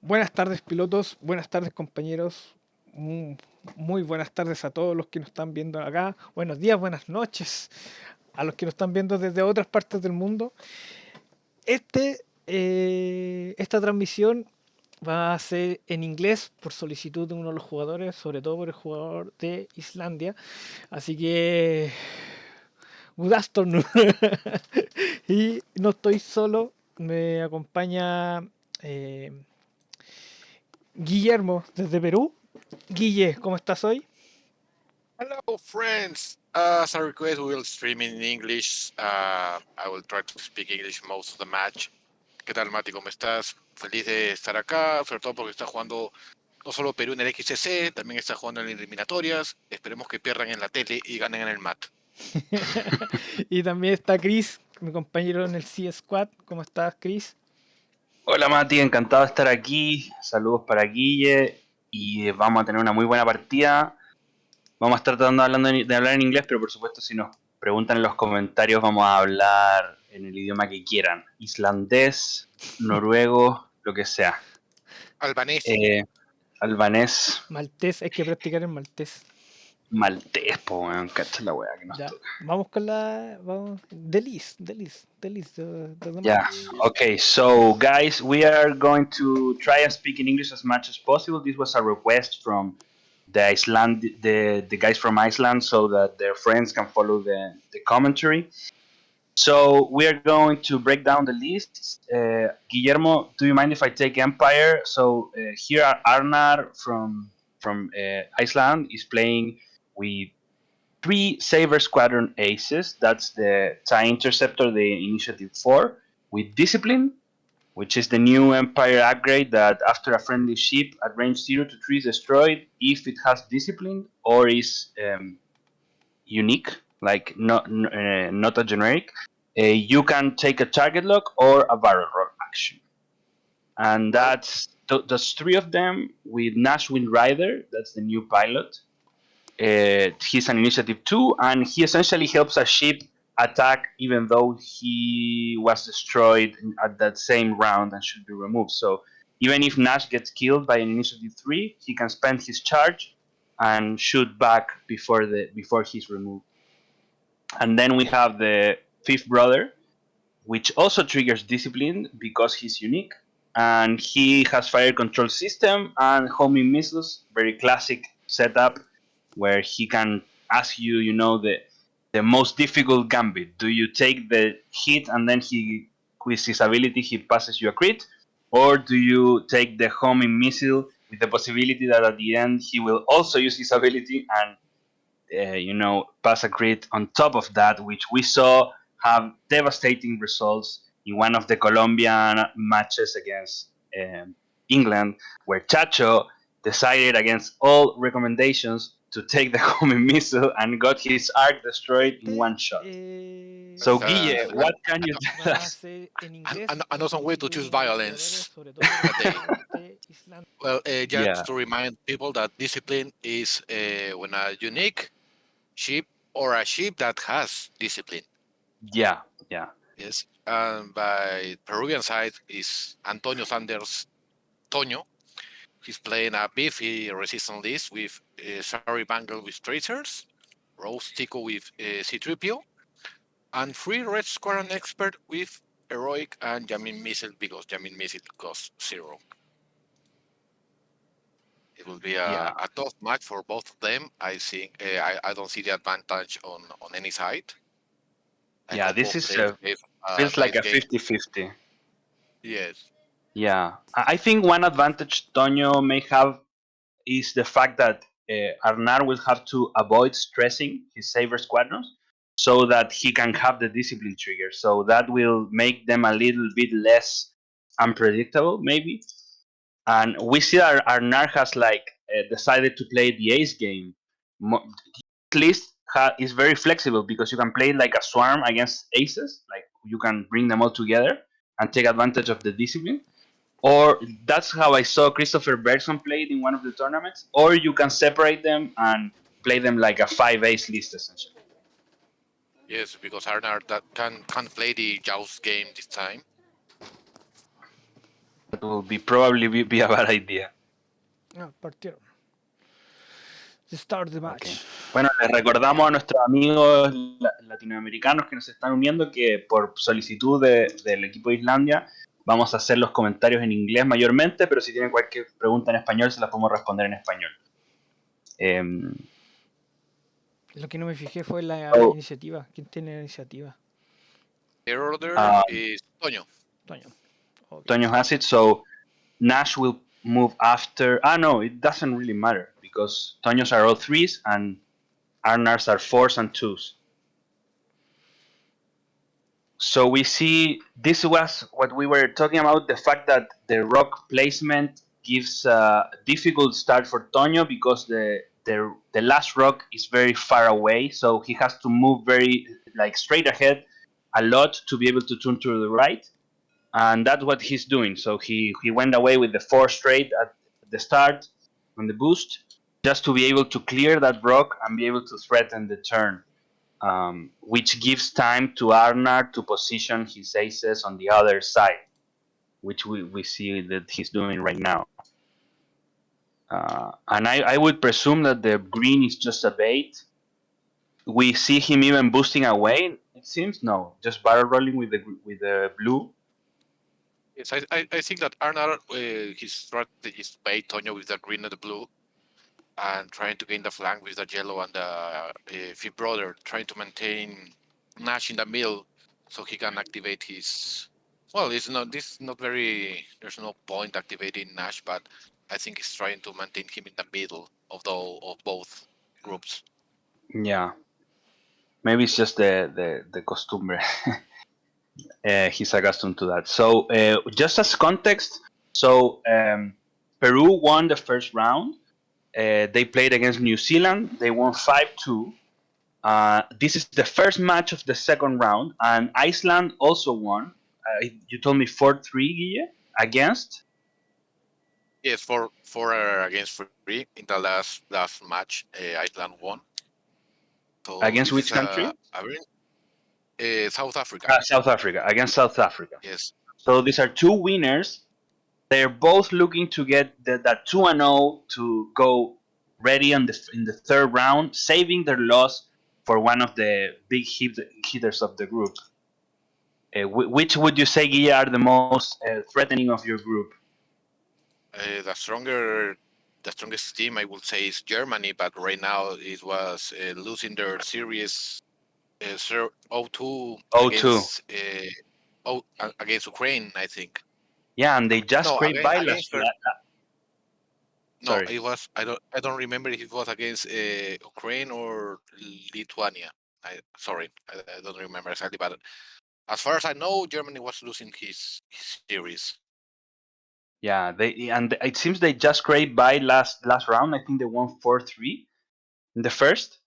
Buenas tardes pilotos, buenas tardes compañeros, mm, muy buenas tardes a todos los que nos están viendo acá, buenos días, buenas noches a los que nos están viendo desde otras partes del mundo. Esta transmisión va a ser en inglés por solicitud de uno de los jugadores, sobre todo por el jugador de Islandia, así que good afternoon. Y no estoy solo, me acompaña eh, Guillermo desde Perú. Guille, ¿cómo estás hoy? Hello, friends. As a request, we will stream in English. I will try to speak English most of the match. ¿Qué tal, Mati? ¿Cómo estás? Feliz de estar acá, sobre todo porque está jugando no solo Perú en el XTC, también está jugando en eliminatorias. Esperemos que pierdan en la tele y ganen en el mat. Y también está Chris, mi compañero en el C Squad. ¿Cómo estás, Chris? Hola Mati, encantado de estar aquí. Saludos para Guille y vamos a tener una muy buena partida. Vamos a estar tratando de hablar en inglés, pero por supuesto si nos preguntan en los comentarios vamos a hablar en el idioma que quieran. Islandés, noruego, lo que sea. Albanés. Albanés, Maltés, hay que practicar en maltés. maltés, po, weón, cacha la weá que nos Ya, toca. vamos con la. Vamos. Delis. The Yeah, match. okay, so guys, we are going to try and speak in English as much as possible. This was a request from the guys from Iceland so that their friends can follow the commentary. So we are going to break down the lists. Guillermo, do you mind if I take Empire? So here are Arnar from Iceland is playing with 3 Saber Squadron Aces. That's the TIE Interceptor, the Initiative 4, with Discipline, which is the new Empire upgrade that after a friendly ship at range 0 to 3 is destroyed if it has Discipline or is unique, like not a generic. You can take a target lock or a barrel roll action. And that's 3 of them with Nashville Rider, that's the new pilot. He's an initiative 2, and he essentially helps a ship attack even though he was destroyed at that same round and should be removed. So even if Nash gets killed by an initiative 3, he can spend his charge and shoot back before he's removed. And then we have the 5th brother, which also triggers discipline because he's unique. And he has fire control system and homing missiles, very classic setup where he can ask you, the most difficult gambit. Do you take the hit and then he, with his ability, he passes you a crit? Or do you take the homing missile with the possibility that at the end he will also use his ability and pass a crit on top of that, which we saw have devastating results in one of the Colombian matches against England, where Chacho decided against all recommendations to take the homing missile and got his arc destroyed in one shot. So, Guille, what can you tell us? I know some way to choose violence that day. Well, just to remind people that discipline is when a unique ship or a ship that has discipline. Yeah. Yes. And by Peruvian side is Antonio Sanders Toño. He's playing a beefy resistant list with Shari Bangle with Tracers, Rose Tico with C-3PO, and 3 Red Squadron Expert with Heroic and Jamming Missile because Jamming Missile costs 0. It will be a tough match for both of them. I think I don't see the advantage on any side. This is feels like a 50-50. Yes. Yeah, I think one advantage Tonyo may have is the fact that Arnar will have to avoid stressing his Saber Squadrons so that he can have the discipline trigger. So that will make them a little bit less unpredictable, maybe. And we see that Arnar has decided to play the ace game. His list is very flexible because you can play like a swarm against aces, like you can bring them all together and take advantage of the discipline. Or that's how I saw Christopher Bjornsson played in one of the tournaments. Or you can separate them and play them like a 5-ace list essentially. Yes, because Arnar that can play the Joust game this time. That will probably be a bad idea. Ah, partieron. Start the Okay. match. Bueno, les recordamos a nuestros amigos latinoamericanos que nos están uniendo que por solicitud del equipo de Islandia vamos a hacer los comentarios en inglés mayormente, pero si tienen cualquier pregunta en español se las podemos responder en español. Lo que no me fijé fue la So, iniciativa. ¿Quién tiene la iniciativa? The order um, is Toño. Toño. Ok. Toño has it, so Nash will move after. No, it doesn't really matter because Toños are all threes and Arnars are fours and twos. So we see this was what we were talking about, the fact that the rock placement gives a difficult start for Toño because the last rock is very far away, so he has to move very like straight ahead a lot to be able to turn to the right, and that's what he's doing. So he went away with the four straight at the start on the boost just to be able to clear that rock and be able to threaten the turn, which gives time to Arnar to position his aces on the other side, which we see that he's doing right now. And I would presume that the green is just a bait. We see him even boosting away. It seems no, just barrel rolling with the blue. Yes, I think that Arnar, his strategy is to bait Toño with the green and the blue, and trying to gain the flank with the yellow and the Fifth Brother, trying to maintain Nash in the middle so he can activate his. Well, it's not this is not very. There's no point activating Nash, but I think he's trying to maintain him in the middle of both groups. Yeah, maybe it's just the costumbre. He's accustomed to that. So just as context, so Peru won the first round. They played against New Zealand. They won 5-2. This is the first match of the second round, and Iceland also won. You told me 4-3, Guille, against Yes, for against three in the last match, Iceland won. So against this is which country? a very South Africa. South Africa, against South Africa. Yes, So these are two winners. They're both looking to get that 2-0 to go ready in the third round, saving their loss for one of the big hitters of the group. Which would you say, Guille, are the most threatening of your group? the strongest team I would say is Germany, but right now it was losing their series 0-2 0-2. against against Ukraine, I think. Yeah, and they just No, scraped by against no, sorry. it was I don't remember if it was against Ukraine or Lithuania. I don't remember exactly, but as far as I know, Germany was losing his series. Yeah, it seems they just scraped by last round. I think they won 4-3 in the first.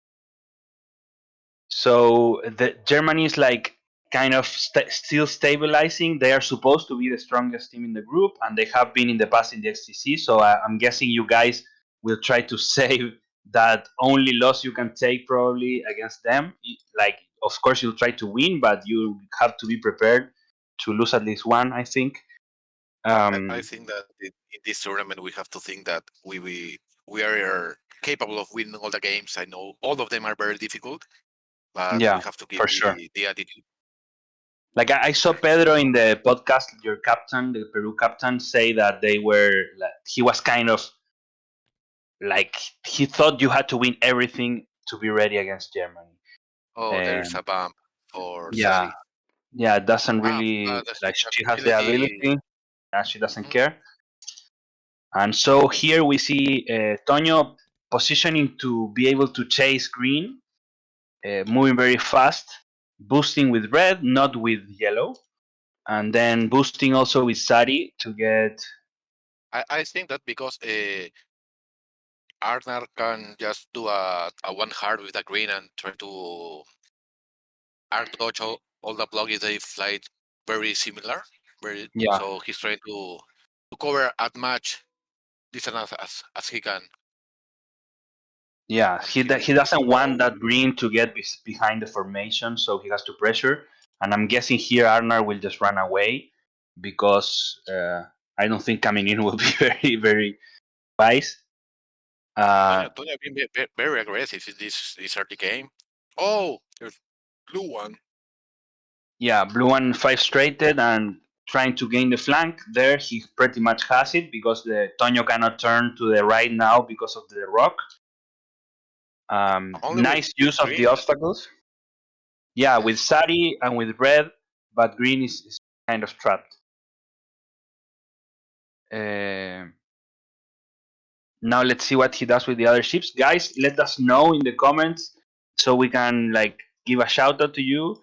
So the Germany is like kind of still stabilizing. They are supposed to be the strongest team in the group, and they have been in the past in the XTC. So I'm guessing you guys will try to save that only loss you can take probably against them. Like, of course, you'll try to win, but you have to be prepared to lose at least one, I think. I think that in this tournament we have to think that we are capable of winning all the games. I know all of them are very difficult, but we Yeah, have to keep for sure. the attitude. Like I saw Pedro in the podcast, your captain, the Peru captain, say that they were. Like, he was kind of like he thought you had to win everything to be ready against Germany. Oh, there is And a bump for yeah, Sari. yeah, it doesn't really The like she has the ability. ability, and she doesn't Mhm. care. And so here we see Toño positioning to be able to chase green, moving very fast, boosting with red, not with yellow, and then boosting also with Sari to get. I think that because Arnar can just do a one hard with a green and try to art dodge all the block if they fly very similar. Yeah, So he's trying to cover as much distance as he can. yeah, And he he doesn't will want go. that green to get behind the formation, so he has to pressure. And I'm guessing here Arnar will just run away because I don't think coming in will be very wise. Tonya being very aggressive in this early game. Oh, there's blue one. Yeah, blue one five straighted and trying to gain the flank. There he pretty much has it because the Tonyo cannot turn to the right now because of the rock. Only Nice with use of the green. obstacles. Yeah, with Yes. Sari and with red, but green is kind of trapped. Now let's see what he does with the other ships. Guys, let us know in the comments so we can like give a shout out to you.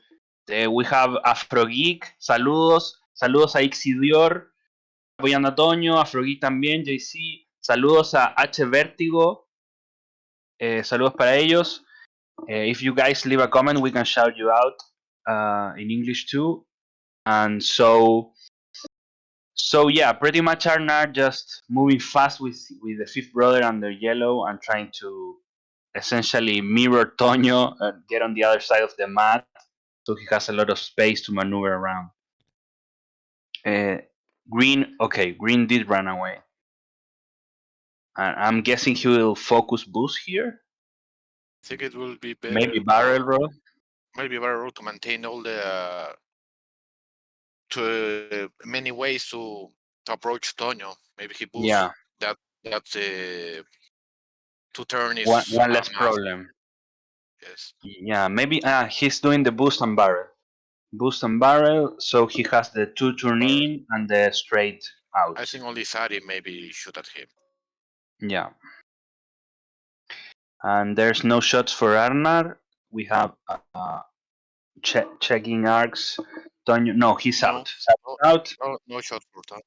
We have Afrogeek, saludos, saludos a Ixidior, apoyando a Toño, Afrogeek también, JC, saludos a H Vértigo, saludos para ellos. If you guys leave a comment, we can shout you out in English too. And so yeah, pretty much Arnar just moving fast with the fifth brother under yellow and trying to essentially mirror Tonyo and get on the other side of the mat, so he has a lot of space to maneuver around. Green, okay, Green did run away. I'm guessing he will focus boost here. I think it will be Maybe better. barrel roll. Maybe better to maintain all the to many ways to approach Tonyo. Maybe he boosts Yeah, that to turn is one a less must. problem. Yes. Yeah, maybe he's doing the boost and barrel. Boost and barrel, so he has the two turn But in and the straight out. I think only Sari maybe shoot at him. Yeah. And there's no shots for Arnar. We have checking arcs. Tonyo, no, he's No, out. Sari's no, out. no shot for Tonyo.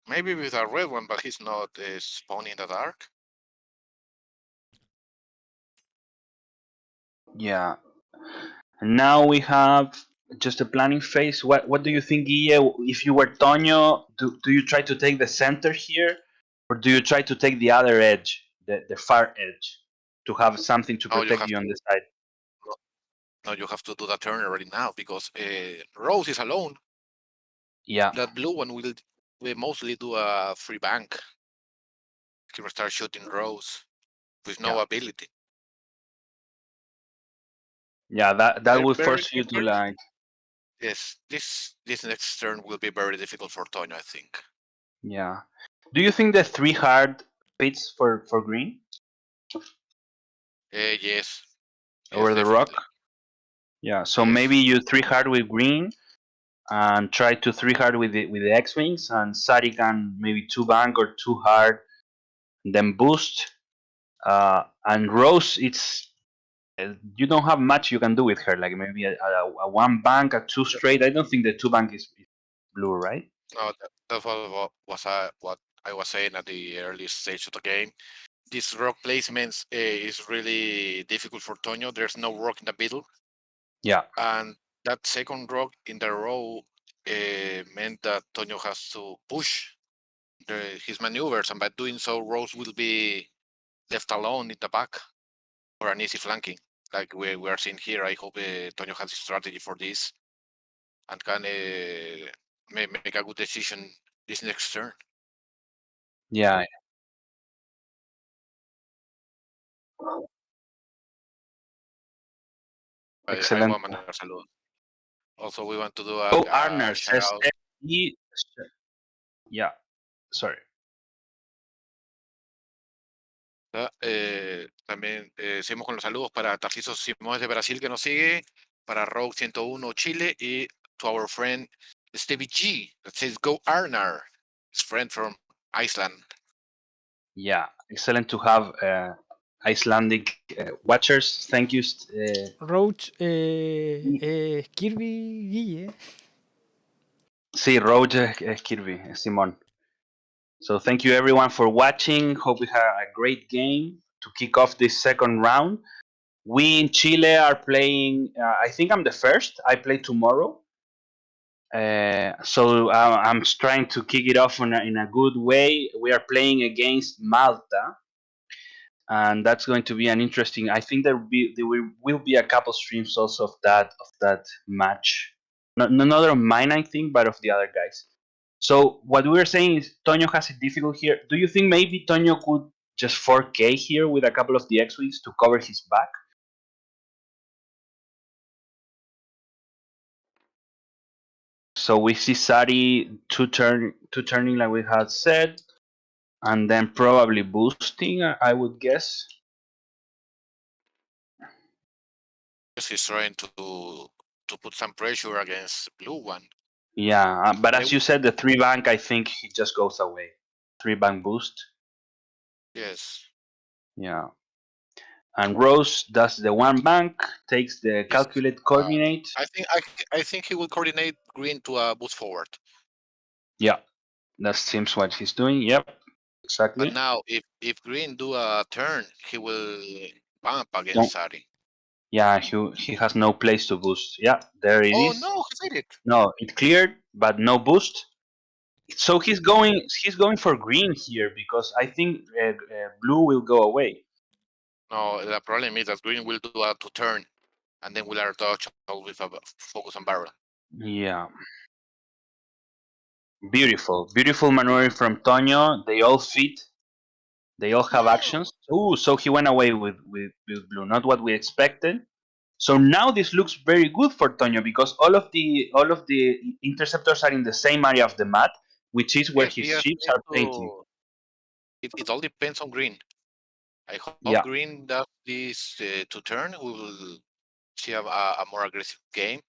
Maybe with a red one, but he's not spawning in the dark. Yeah. And now we have just a planning phase. What do you think, Guille? If you were Tonyo, do you try to take the center here? Or do you try to take the other edge, the far edge, to have something to No, you protect have you on to. the side? No, no, you have to do that turn already now because Rose is alone. Yeah. That blue one will mostly do a free bank. He will start shooting Rose with no Yeah. ability. Yeah, that Very, will very, force you to very, like. yes, this next turn will be very difficult for Tonyo, I think. Yeah. Do you think the 3 hard fits for green Yes, yes, over the rock? definitely. Yeah. So maybe Yes. you 3 hard with green and try to 3 hard with the X wings, and Sari can maybe 2 bank or 2 hard, then boost. And Rose, it's you don't have much you can do with her. Like maybe a 1 bank, a 2 straight. I don't think the 2 bank is blue, right? No, that's what I was saying at the early stage of the game. This rock placements is really difficult for Tonyo. There's no rock in the middle, Yeah. and that second rock in the row meant that Tonyo has to push his maneuvers, and by doing so, Rose will be left alone in the back for an easy flanking, like we are seeing here. I hope Tonyo has a strategy for this and can make a good decision this next turn. Yeah. I Excellent. want another salute. Also, we want to do Oh, a Arnar shout says out. he. Yeah. Sorry. También seguimos con los saludos para Tarciso Simón de Brasil que nos sigue, para Rogue 101 Chile y to our friend Stevie G that says go Arnar, his friend from Iceland. Yeah, excellent to have Icelandic watchers. Thank you. Roach, Kirby, Guille. Sí, Roger Kirby, Simon. So thank you everyone for watching. Hope we had a great game to kick off this second round. We in Chile are playing. I think I'm the first. I play tomorrow. So I'm trying to kick it off in a good way. We are playing against Malta, and that's going to be an interesting. I think there will be a couple streams also of that match. Not of mine, I think, but of the other guys. So what we were saying is Tonyo has it difficult here. Do you think maybe Tonyo could just 4K here with a couple of the X-Wings to cover his back? So we see Sari two turning like we had said, and then probably boosting, I would guess. He's trying to put some pressure against blue one. Yeah, but They as you said, the 3 bank, I think he just goes away. 3 bank boost. Yes. Yeah. And Rose does the 1 bank, takes the Yes. calculate coordinate. I think he will coordinate green to a boost forward. Yeah, that seems what he's doing. Yep, exactly. But now, if green do a turn, he will bump No, against Sari. yeah, he has no place to boost. Yeah, there it Oh is. no, he did it. No, it cleared, but no boost. So he's going for green here because I think blue will go away. No, the problem is that green will do a to turn, and then will are dodge with a focus on barrel. Yeah. Beautiful maneuvering from Tonyo. They all fit. They all have No. actions. Ooh, so he went away with blue. Not what we expected. So now this looks very good for Tonyo because all of the interceptors are in the same area of the map, which is where Yes, his he has ships need are painting. to. It all depends on green. I hope Yeah, green does this to turn. We will see a more aggressive game.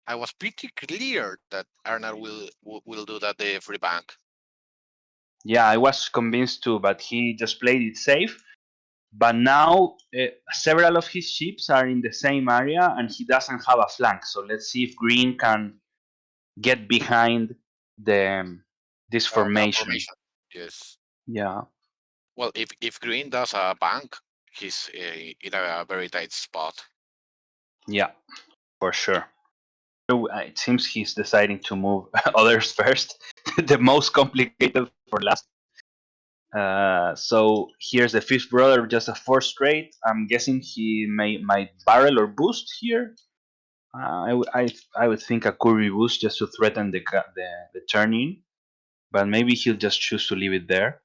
I was pretty clear that Arnar will do that the free bank. yeah, I was convinced too, but he just played it safe. But now several of his ships are in the same area, and he doesn't have a flank. So let's see if Green can get behind the this The formation. formation. Yes. Yeah, Well, if green does a bank, he's in a very tight spot. yeah, for sure. So, it seems he's deciding to move others first, the most complicated for last. So here's the fifth brother, just a 4 straight. I'm guessing he might barrel or boost here. I would think a curry boost just to threaten the turn in, but maybe he'll just choose to leave it there.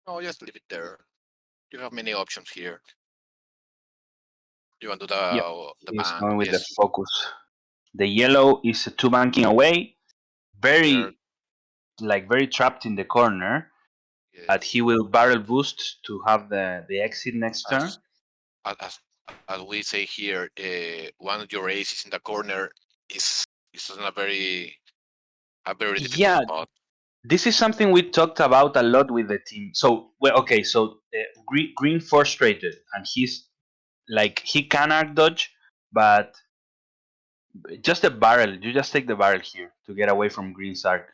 No, just leave it there. You have many options here. You want to do Yep, the he's bank? going with the Yes. focus. The yellow is 2 banking away, They are. very trapped in the corner. But Yes. he will barrel boost to have the exit next turn. As as as we say here, one of your aces in the corner is in a very difficult Yeah, spot. this is something we talked about a lot with the team. So, well, okay, so green 4 straighted, and he's like he can arc dodge, but just a barrel. You just take the barrel here to get away from green's arc.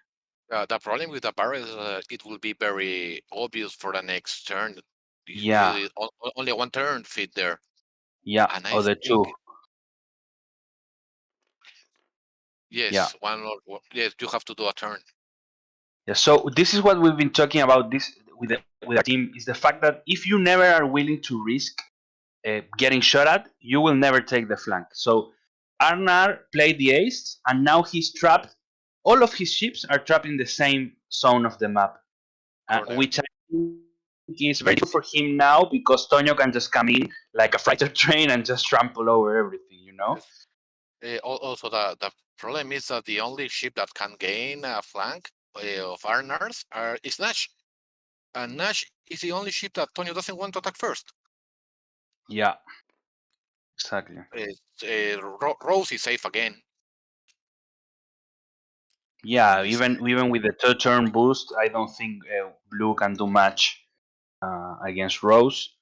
The problem with the barrel is it will be very obvious for the next turn. Yeah, Only one turn fit there, yeah, and I other think two. Yeah, yes, yes, you have to do a turn. yeah. So this is what we've been talking about this with our team is the fact that if you never are willing to risk getting shot at, you will never take the flank. So Arnar played the ace, and now he's trapped. All of his ships are trapped in the same zone of the map, Corner. which I think is very good for him now because Tonyo can just come in like a fighter train and just trample over everything, you know? Yes. Also, the problem is that the only ship that can gain a flank of Arnars is Nash. And Nash is the only ship that Tonio doesn't want to attack first. Yeah, exactly. Rose is safe again. Yeah, This, even with the third turn boost, I don't think Blue can do much against Rose.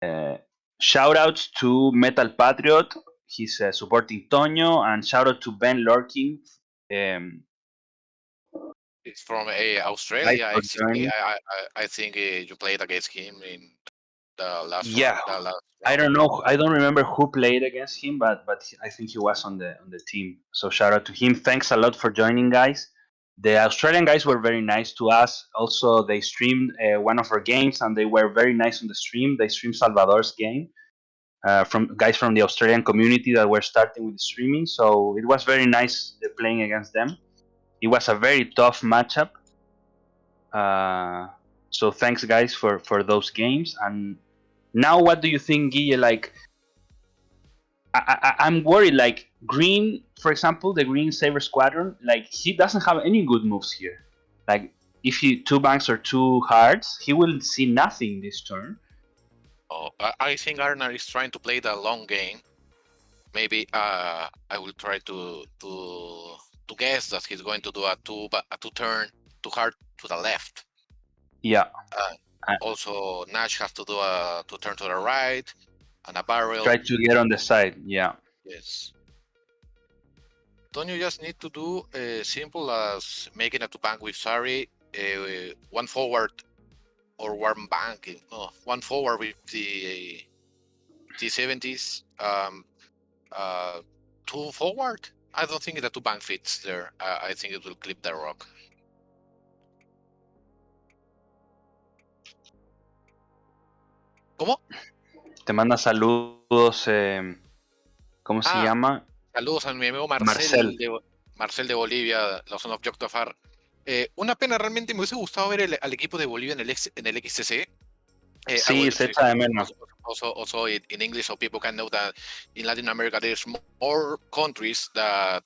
Uh, shout out to Metal Patriot. He's supporting Tonyo, and shout out to Ben Lorking. Um, it's from Guys Australia, for XTC. joining. I think you played against him in Yeah, the last I round. don't know. I don't remember who played against him, but I think he was on the team. So shout out to him. Thanks a lot for joining, guys. The Australian guys were very nice to us. Also, they streamed one of our games, and they were very nice on the stream. They streamed Salvador's game from guys from the Australian community that were starting with streaming. So it was very nice playing against them. it was a very tough matchup. So thanks guys for those games. And now, what do you think, Guille? Like, I'm worried. Like Green, for example, the Green Saber Squadron, like he doesn't have any good moves here. Like if he two banks or two hearts, he will see nothing this turn. Oh, I think Arnar is trying to play the long game. Maybe I will try to guess that he's going to do a two turn two hard to the left. Yeah. Also, Nash has to do a two turn to the right and a barrel. Try to get on the side. Yeah. Yes. Tonio just need to do simple as making a two bank with Sari, one forward or one bank. No, one forward with the T70s. Two forward. I don't think the two bank fits there. I think it will clip the rock. ¿Cómo? Te manda saludos. ¿Cómo se llama? Saludos a mi amigo Marcel. Marcel de Bolivia, la Son of Joctafar. Una pena, realmente me hubiese gustado ver al equipo de Bolivia en el XTC. Sí, se echa de menos. Also in English, so people can know that in Latin America there's more countries that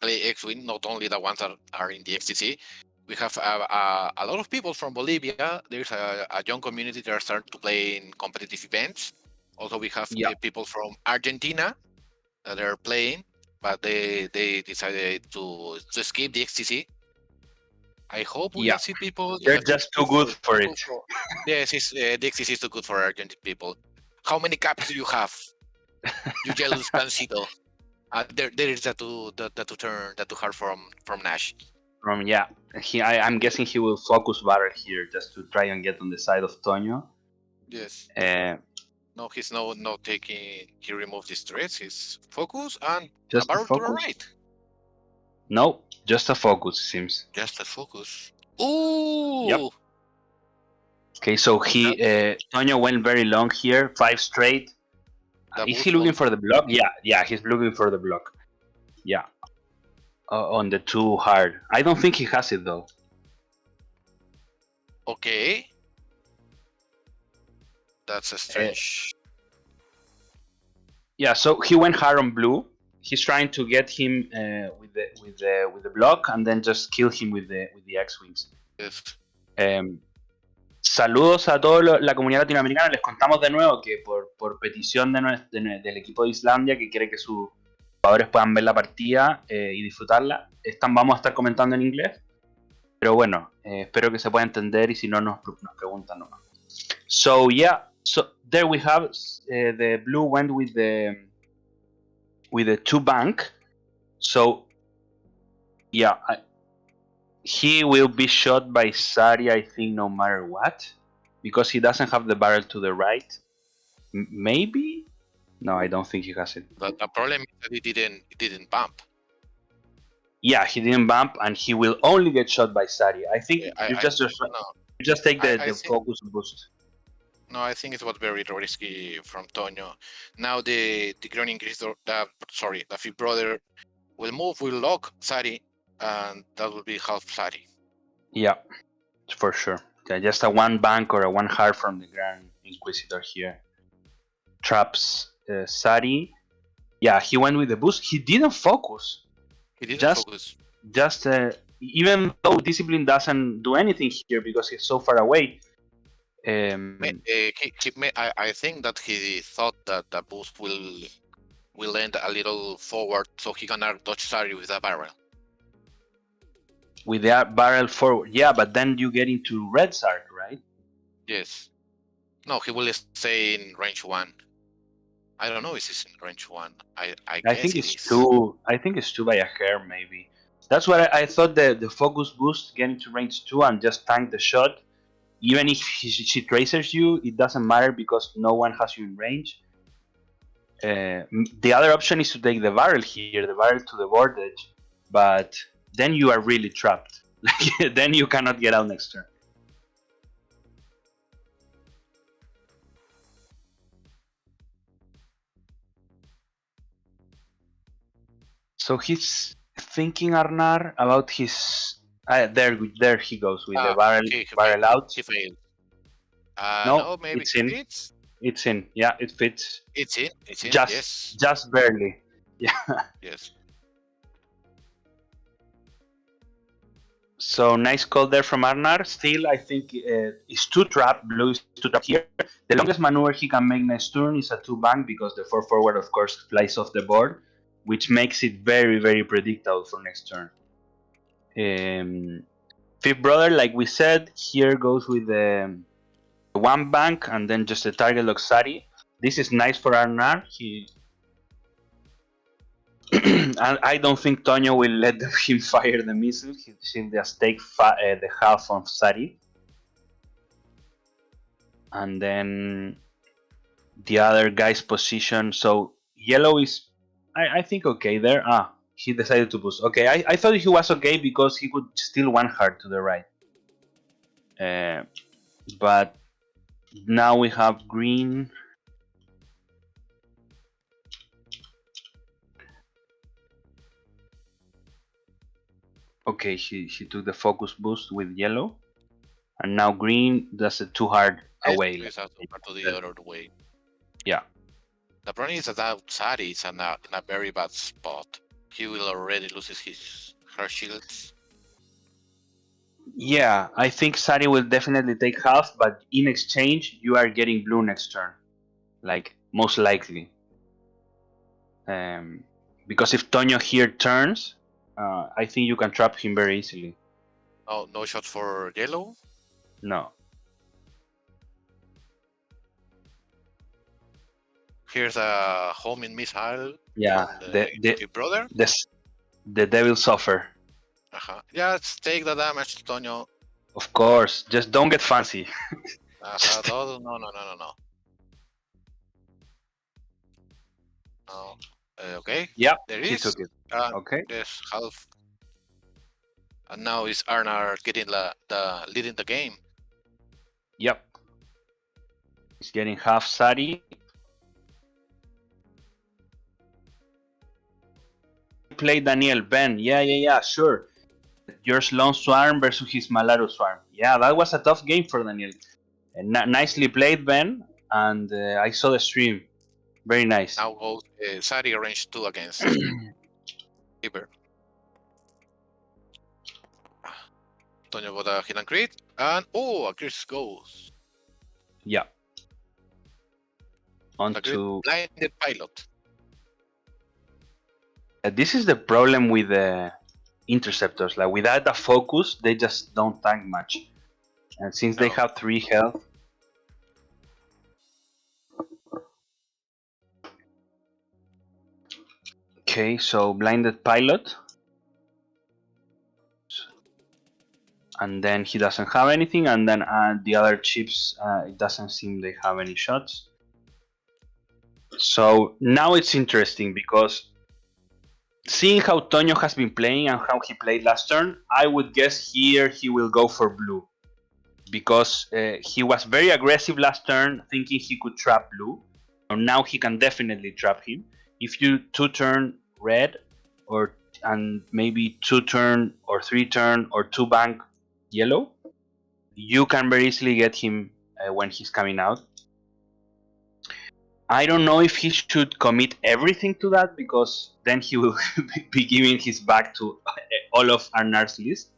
play X-Wing, not only the ones that are in the XTC. We have a lot of people from Bolivia. There's a young community that are starting to play in competitive events. Also, we have people from Argentina that are playing, but they decided to skip the XTC. I hope we see people. They're just too good for it. Yes, the XTC is too good for Argentine people. How many caps do you have? You jealous pancito. There is the two hard from Nash. I'm guessing he will focus barrel here just to try and get on the side of Tonio. Yes. No, he's not taking. He removed his threats. His focus and just a barrel to the right. No, just a focus seems. Just a focus. Ooh. Yep. Okay, so Tonio went very long here, 5 straight. Is he looking for the block? Yeah, he's looking for the block. Yeah. On the 2 hard. I don't think he has it though. Okay. That's a strange. Yeah, so he went hard on blue. He's trying to get him with the block and then just kill him with the X-Wings. Yes. Saludos a toda la comunidad latinoamericana. Les contamos de nuevo que por petición del equipo de Islandia, que quiere que sus jugadores puedan ver la partida y disfrutarla, vamos a estar comentando en inglés. Pero bueno, espero que se pueda entender y si no nos preguntan nomás. So yeah, so there we have the blue went with the 2 bank. So yeah, he will be shot by Sari, I think, no matter what, because he doesn't have the barrel to the right. Maybe? No, I don't think he has it. But the problem is that he didn't bump. Yeah, he didn't bump, and he will only get shot by Sari. I think you just take the focus boost. No, I think it was very risky from Tonio. Now the Grown increase, the fifth brother will move, will lock Sari, and that will be half Sari. Yeah, for sure. Yeah, just a 1 bank or a 1 hard from the Grand Inquisitor here. Traps Sari. Yeah, he went with the boost. He didn't focus. He didn't focus. Just even though discipline doesn't do anything here because he's so far away. I think that he thought that the boost will end a little forward, so he gonna dodge Sari with a barrel. With that barrel forward, yeah, but then you get into red Sari, right? Yes. No, he will stay in range 1. I don't know if he's in range 1. I think it's 2. I think it's 2 by a hair, maybe. That's what I thought. The focus boost getting to range 2 and just tank the shot. Even if she tracers you, it doesn't matter because no one has you in range. The other option is to take the barrel here, the barrel to the board edge, but then you are really trapped. Then you cannot get out next turn. So he's thinking Arnar about his. There he goes with the He barrel failed. out. He failed. No, No, maybe it's in. it's It's in. Yeah, it fits. it's in. It's in. Just Yes. just barely. Yeah. Yes. So nice call there from Arnar. Still, I think it's two trap. Blue is two trap here. The longest maneuver he can make next turn is a two bank because the 4 forward, of course, flies off the board, which makes it very, very predictable for next turn. Fifth brother, like we said, here goes with the one bank and then just a target lock Sari. This is nice for Arnar. He and I don't think Tonyo will let him fire the missile. He'll just take the half of Sari. And then the other guy's position. So yellow is, I think, okay there. He decided to boost. Okay, I thought he was okay because he could steal one heart to the right. But now we have green. Okay, he took the focus boost with yellow. And now green does a two hard away. Yes, to the other way. Yeah. The problem is that Sari is in a very bad spot. He will already lose her shields. Yeah, I think Sari will definitely take half, but in exchange, you are getting blue next turn. Like, most likely. Because if Tonyo here turns, I think you can trap him very easily. No shot for yellow? No. Here's a homing missile. Yeah, From the brother. The devil suffer. Yeah, let's take the damage to Tonyo. Of course, just don't get fancy. No. No. Okay. Yeah, there he is. took it. Okay. There's half. And now is Arnar getting the leading the game. Yep. He's getting half Sari. Play Daniel Ben. Yeah, sure. Your Sloan Swarm versus his Malaru Swarm. Yeah, that was a tough game for Daniel. Nicely played, Ben. And I saw the stream. Very nice. Now goes Sari range 2 against Keeper. Tonyo got a hit and crit. And a crit goes. Yeah. On to blinded pilot. This is the problem with the interceptors. Like without a focus, they just don't tank much. And since they have 3 health. Okay, so blinded pilot. And then he doesn't have anything, and then the other chips, it doesn't seem they have any shots. So now it's interesting because seeing how Tonyo has been playing and how he played last turn, I would guess here he will go for blue. Because he was very aggressive last turn, thinking he could trap blue. Now he can definitely trap him. If you 2-turn red, and maybe 2-turn or 3-turn or 2-bank yellow, you can very easily get him when he's coming out. I don't know if he should commit everything to that, because then he will be giving his back to all of Arnar's list.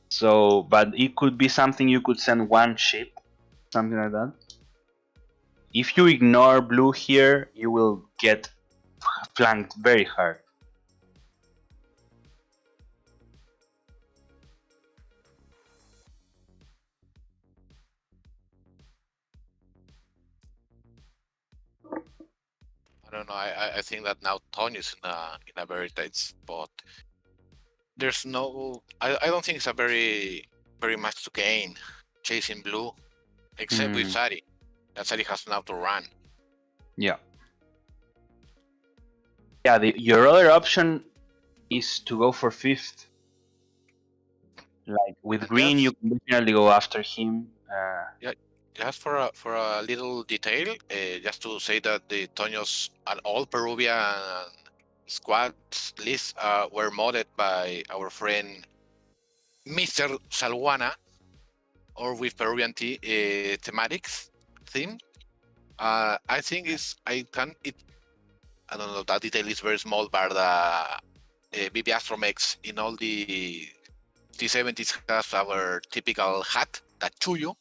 So, but it could be something you could send one ship, something like that. If you ignore blue here, you will get flanked very hard. I don't know. I think that now Tonyo is in a very tight spot. There's no. I don't think it's a very much to gain chasing blue, except with Sari. That Sari has now to run. Yeah. Yeah. Your other option is to go for 5th. Like with green, you can definitely go after him. Yeah. Just for a little detail, just to say that the Tonyos are all Peruvian squads lists were modded by our friend Mr. Salwana, or with Peruvian thematics theme. I think I don't know, that detail is very small, but BB Astromex in all the T70s has our typical hat, that chuyo,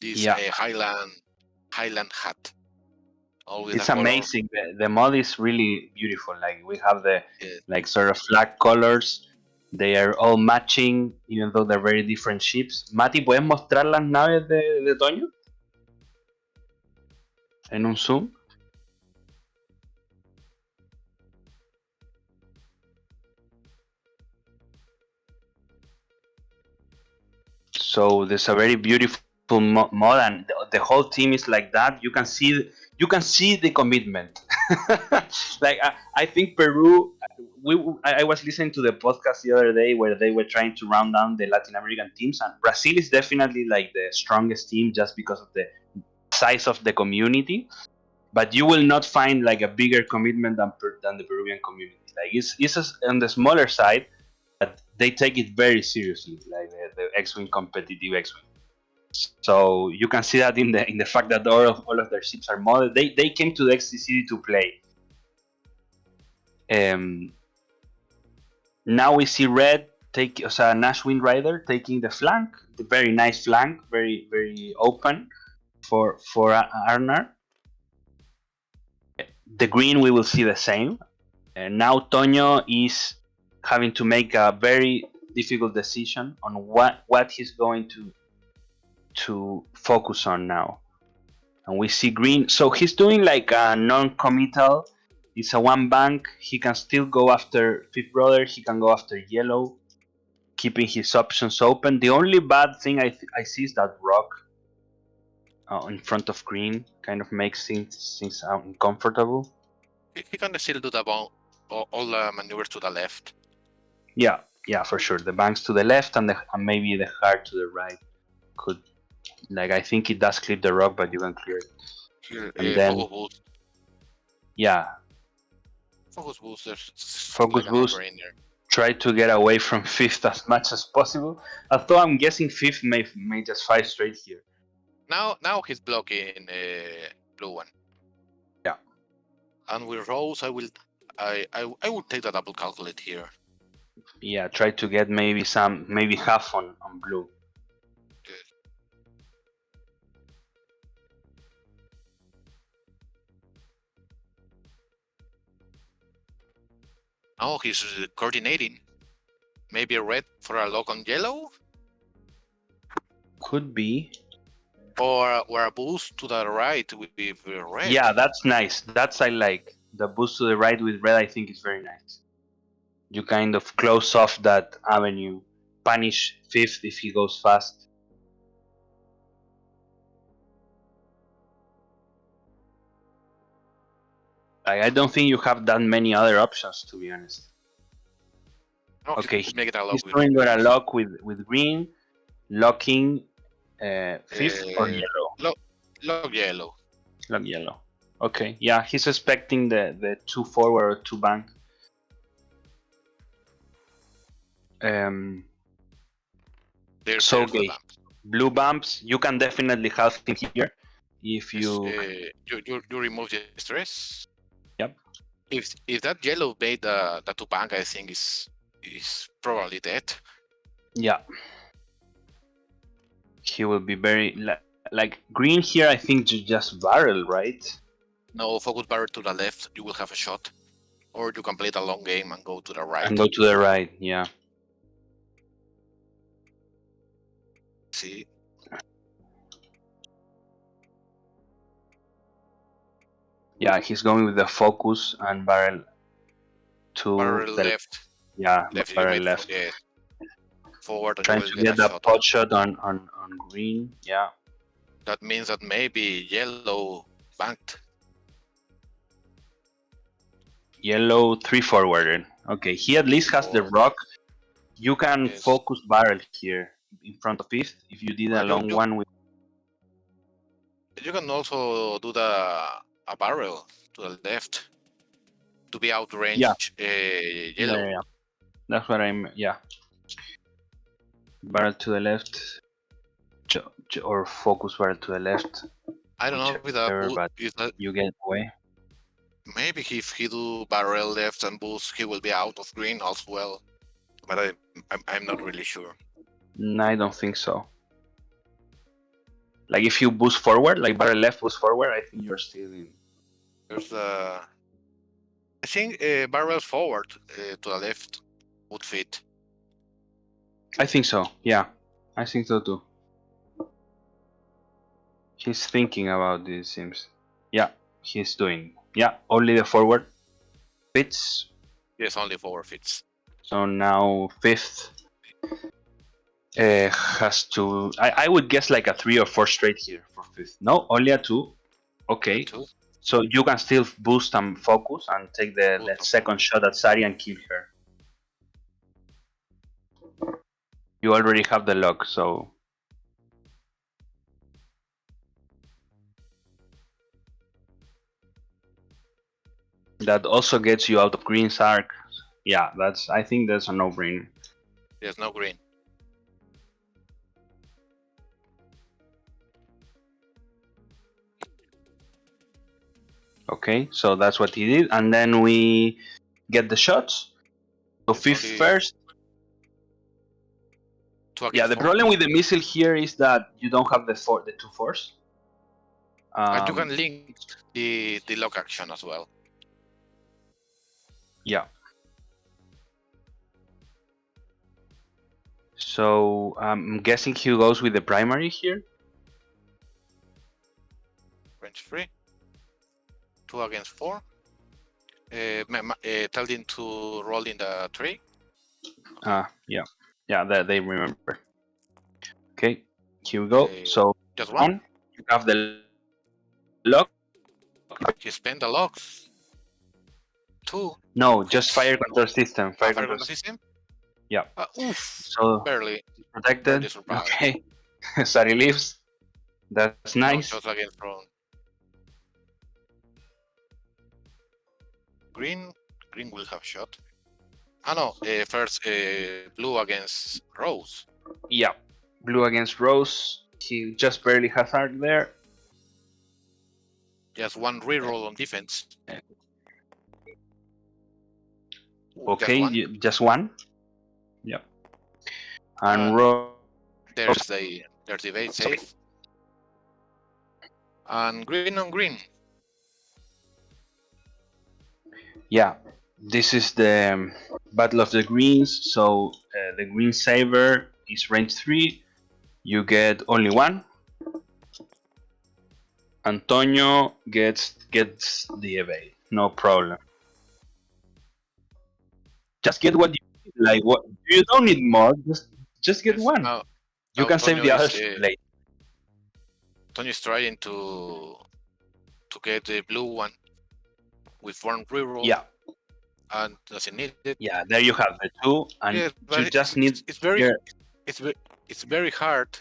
this Yeah, Highland hat, always a it's color. amazing. The mod is really beautiful. Like we have the Uh, like sort of flag colors. They are all matching, even though they're very different ships. Mati, ¿puedes mostrar las naves de Toño en un zoom? So there's a very beautiful mod, and the whole team is like that. You can see the commitment. Like I think Peru. I was listening to the podcast the other day where they were trying to round down the Latin American teams, and Brazil is definitely like the strongest team just because of the size of the community. But you will not find like a bigger commitment than the Peruvian community. Like it's on the smaller side, but they take it very seriously, like the X-wing competitive X-wing. So you can see that in the fact that all of their ships are modded. They came to the XTC to play. Um, Now we see Red take Nash Wind Rider taking the flank, the very nice flank, very very open for Arnar. The green we will see the same. And now Toño is having to make a very difficult decision on what he's going to focus on now. And we see green, so he's doing like a non-committal. It's a one bank. He can still go after Fifth Brother. He can go after yellow, keeping his options open. The only bad thing I see is that rock in front of green kind of makes things uncomfortable. he can still do all the maneuvers to the left. Yeah, for sure. The banks to the left and maybe the heart to the right could, like, I think it does clip the rock, but you can clear it. Here, And then focus boost. yeah, Focus boost. There's focus like a boost. no-brainer. Try to get away from fifth as much as possible. Although I'm guessing fifth may just fight straight here. Now he's blocking blue one. Yeah. And with Rose, I will take the double calculate here. Yeah, try to get maybe half on blue. Good. Oh, he's coordinating. Maybe a red for a lock on yellow, Could be. or a boost to the right with red. Yeah, that's nice. That's I like. The boost to the right with red I think is very nice. You kind of close off that avenue. Punish fifth if he goes fast. I don't think you have that many other options, to be honest. No, Okay, he's making a lock he's with doing red. a lock with green, locking fifth or yellow. Lock yellow. Lock yellow. Okay, yeah, he's expecting the 2 forward or 2 bank. There's So the okay, bump. blue bumps. You can definitely help him here if you. You remove the stress. Yep. If that yellow made the two bank, I think is probably dead. Yeah. He will be very like green here. I think you just barrel, right? No, focus barrel to the left. You will have a shot, or you can play the long game and go to the right. And go to the right. Yeah. See. Yeah, he's going with the focus and barrel to Barrel the left. yeah, Left. You barrel made left. Forward, and you Trying will to get a get that shot. pot shot on green. Yeah. That means that maybe yellow banked. Yellow 3 forward. Okay, he at least has the rock. You can Yes. focus barrel here in front of fifth if you did a long one with. You can also do a barrel to the left. to be outrange Yeah. yellow. Yeah. That's what I'm. Yeah. Barrel to the left, or focus barrel to the left. I don't know if Whichever, but that you get away. maybe if he do barrel left and boost, he will be out of green as well. But I'm not really sure. No, I don't think so. Like if you boost forward, like barrel left boost forward, I think you're still in. There's I think barrel forward to the left would fit. I think so. Yeah, I think so too. He's thinking about this. Seems. Yeah, he's doing. Yeah, only the forward fits. Yes, only forward fits. So now fifth has to. I would guess like a 3 or 4 straight here for fifth. No, only a 2. Okay. Two. So you can still boost and focus and take the second shot at Sari and kill her. You already have the lock, so. That also gets you out of Green's arc. Yeah, I think that's a no-brainer. There's no green. Okay, so that's what he did, and then we get the shots. So It's fifth only first. Yeah, the problem with the missile here is that you don't have the 2 force. But you can link the lock action as well. Yeah. So I'm guessing he goes with the primary here. Range 3. 2 against 4. Tell him to roll in the 3. Yeah. Yeah, that they remember. Okay, here we go. So just one. You have the lock. He spent the locks. 2. No, just fire control system. Fire control system? Yeah. Oof. So barely protected. Okay. Sari leaves. That's nice. No shots against thrown. Green will have shot. No. First blue against Rose. Yeah. Blue against Rose. He just barely has arc there. Just one reroll on defense. Okay, just one. Yep. And Rose. There's the evade save. And green on green. Yeah, this is the Battle of the Greens. So the Green Saber is range 3. You get only 1. Antonio gets the evade. No problem. Just get what you need. Like what you don't need more. Just get one. You can save the others later. Antonio's trying to get the blue one with one reroll. Yeah. And doesn't need it. Yeah, there you have the 2, and you just need. It's very hard.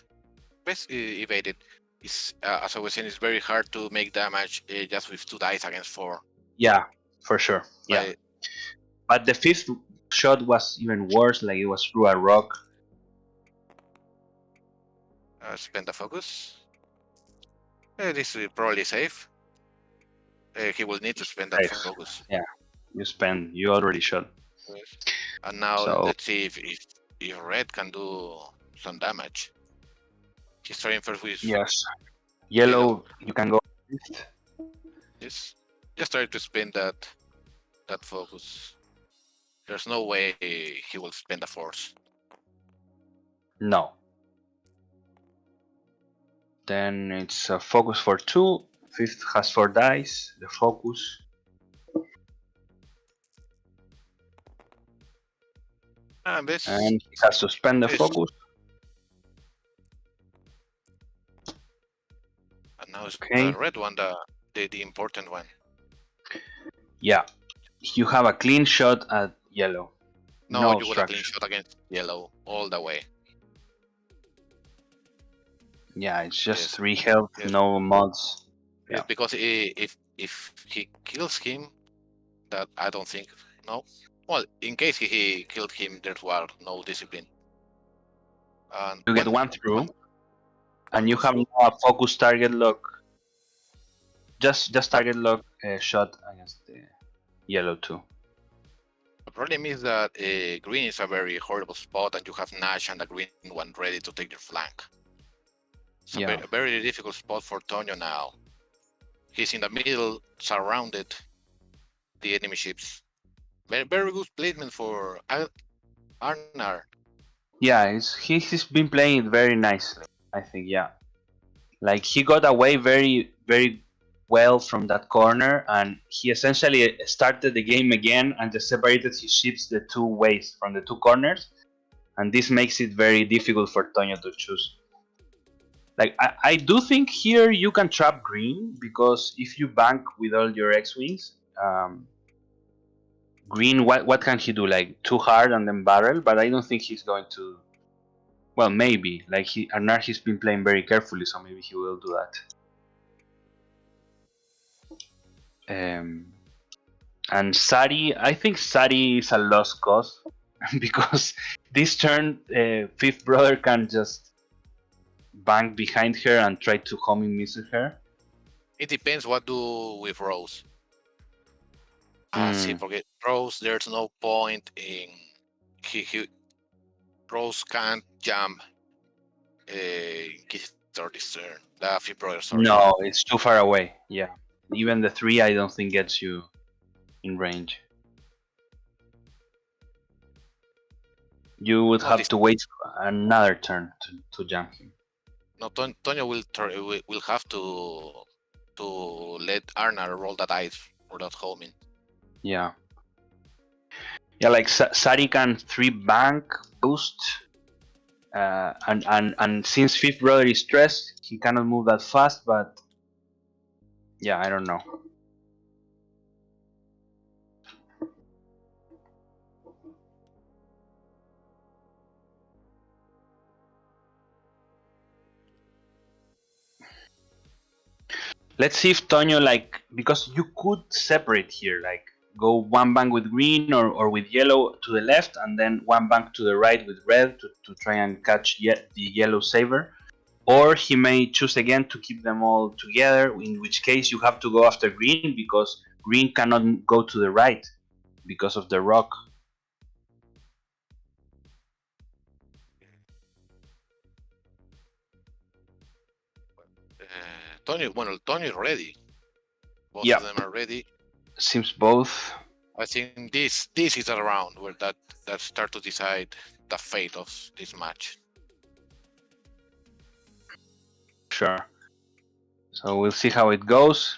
Best evaded. It's as I was saying, it's very hard to make damage just with 2 dice against 4. Yeah, for sure. Yeah, but the 5th shot was even worse. Like it was through a rock. Spend the focus. This is probably safe. He will need to spend that focus. Yeah, you already shot. And now let's see if red can do some damage. He's trying first with yellow. You can go. Yes, just try to spend that focus. There's no way he will spend the force. No. Then it's a focus for 2. 5th has 4 dice. The focus. And he has to spend the focus. And now it's the red one, the important one. Yeah. You have a clean shot at yellow. No, you got a clean shot against yellow all the way. Yeah, it's just 3 health, no mods. Yeah. Because if he kills him, that I don't think. No. Well, in case he killed him, there was no discipline. And You get well, one through, one and you goes have through. now a focus target lock. Just target lock shot against the yellow too. The problem is that green is a very horrible spot, and you have Nash and the green one ready to take your flank. It's a Yeah. very difficult spot for Tonyo now. He's in the middle, surrounded the enemy ships. Very good placement for Arnar. Yeah, he's been playing it very nicely. I think, yeah. Like he got away very well from that corner, and he essentially started the game again and just separated his ships the two ways from the two corners, and this makes it very difficult for Tonyo to choose. Like I do think here you can trap green, because if you bank with all your X-wings, green, what can he do? Like too hard and then barrel, but I don't think he's going to. Well, maybe. Like Arnar, he's been playing very carefully, so maybe he will do that. And Sari, I think Sari is a lost cause because this turn, Fifth Brother can just bank behind her and try to homing missile her. It depends what do with Rose. See, Mm. forget Rose. There's no point in he Rose can't jump Inquisitor this turn. The Fifth Brother, sorry. No, it's too far away. Yeah, even the 3 I don't think gets you in range. You would No, have to wait for another turn to jump him. No, Tonyo will have to let Arnar roll that dice for that homing. Yeah. Yeah, like Sari can 3 bank boost, and since Fifth Brother is stressed, he cannot move that fast. But yeah, I don't know. Let's see if Tonyo, like, because you could separate here, like go one bank with green or with yellow to the left, and then one bank to the right with red to try and catch the yellow saver. Or he may choose again to keep them all together, in which case you have to go after green, because green cannot go to the right because of the rock. Tonyo is ready. Both of them are ready. Seems both. I think this is a round where that start to decide the fate of this match. Sure. So we'll see how it goes.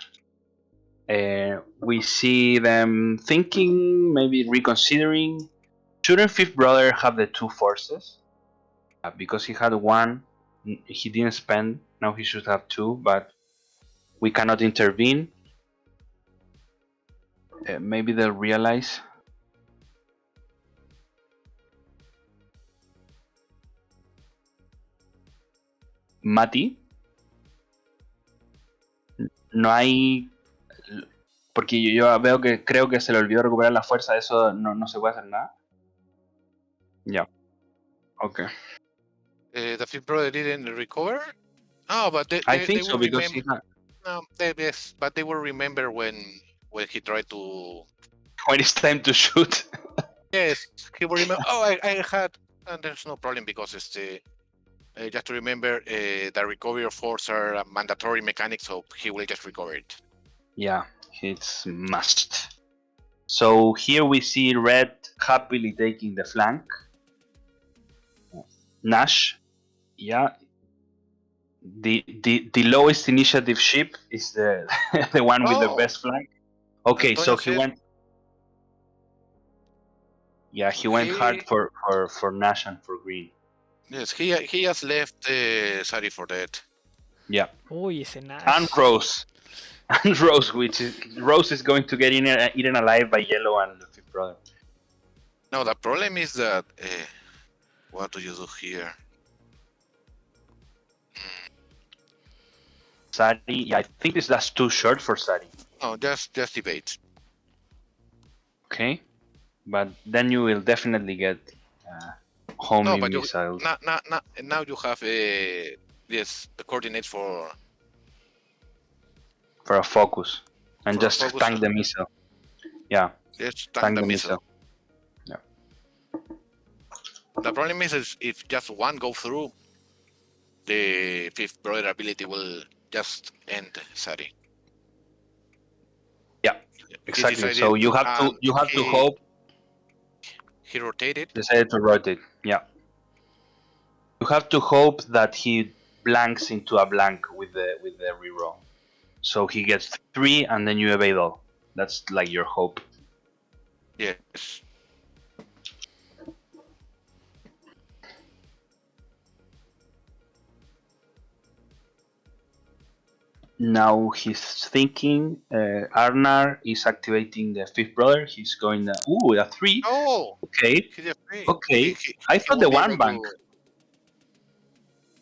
We see them thinking, maybe reconsidering. Shouldn't Fifth Brother have the 2 forces? Because he had 1, he didn't spend. Now he should have 2, but we cannot intervene. Maybe they'll realize. Mati, no hay. Porque yo veo que creo que se le olvidó recuperar la fuerza, eso no se puede hacer nada. Ya. Okay. The Fifth Brother didn't recover. Oh, but I they think will so, because remember. No, yes, but they will remember when he tried to. when it's time to shoot. Yes, he will remember. Oh, I had, and there's no problem because it's just to remember the recovery of force are a mandatory mechanic, so he will just recover it. Yeah, it's must. So here we see red happily taking the flank. Nash, yeah. The lowest initiative ship is the the one with the best flank. Okay, Antonio so he said, went. Yeah, he went hard for Nash and for green. Yes, he has left Sari for dead. Yeah. Uy, ese Nash. And Rose. And Rose, Rose is going to get eaten alive by Yellow and the Fifth Brother. No, the problem is that what do you do here? Sari, yeah, I think that's too short for Sari. No, just debate. Okay, but then you will definitely get homing but missiles now you have the coordinates for for a focus and a just focus. tank the missile. Yeah, Just tank the missile. Yeah. The problem is if just one go through, the fifth brother ability will just end Sari. Yeah, He exactly. decided So you have to hope. He rotated. Decided to rotate. Yeah, you have to hope that he blanks into a blank with the reroll. So he gets 3 and then you evade all. That's like your hope. Yes. Now he's thinking. Arnar is activating the fifth brother. He's going. Ooh, a 3. Oh, Okay. he just Okay. I he thought won't the be one able bank. to.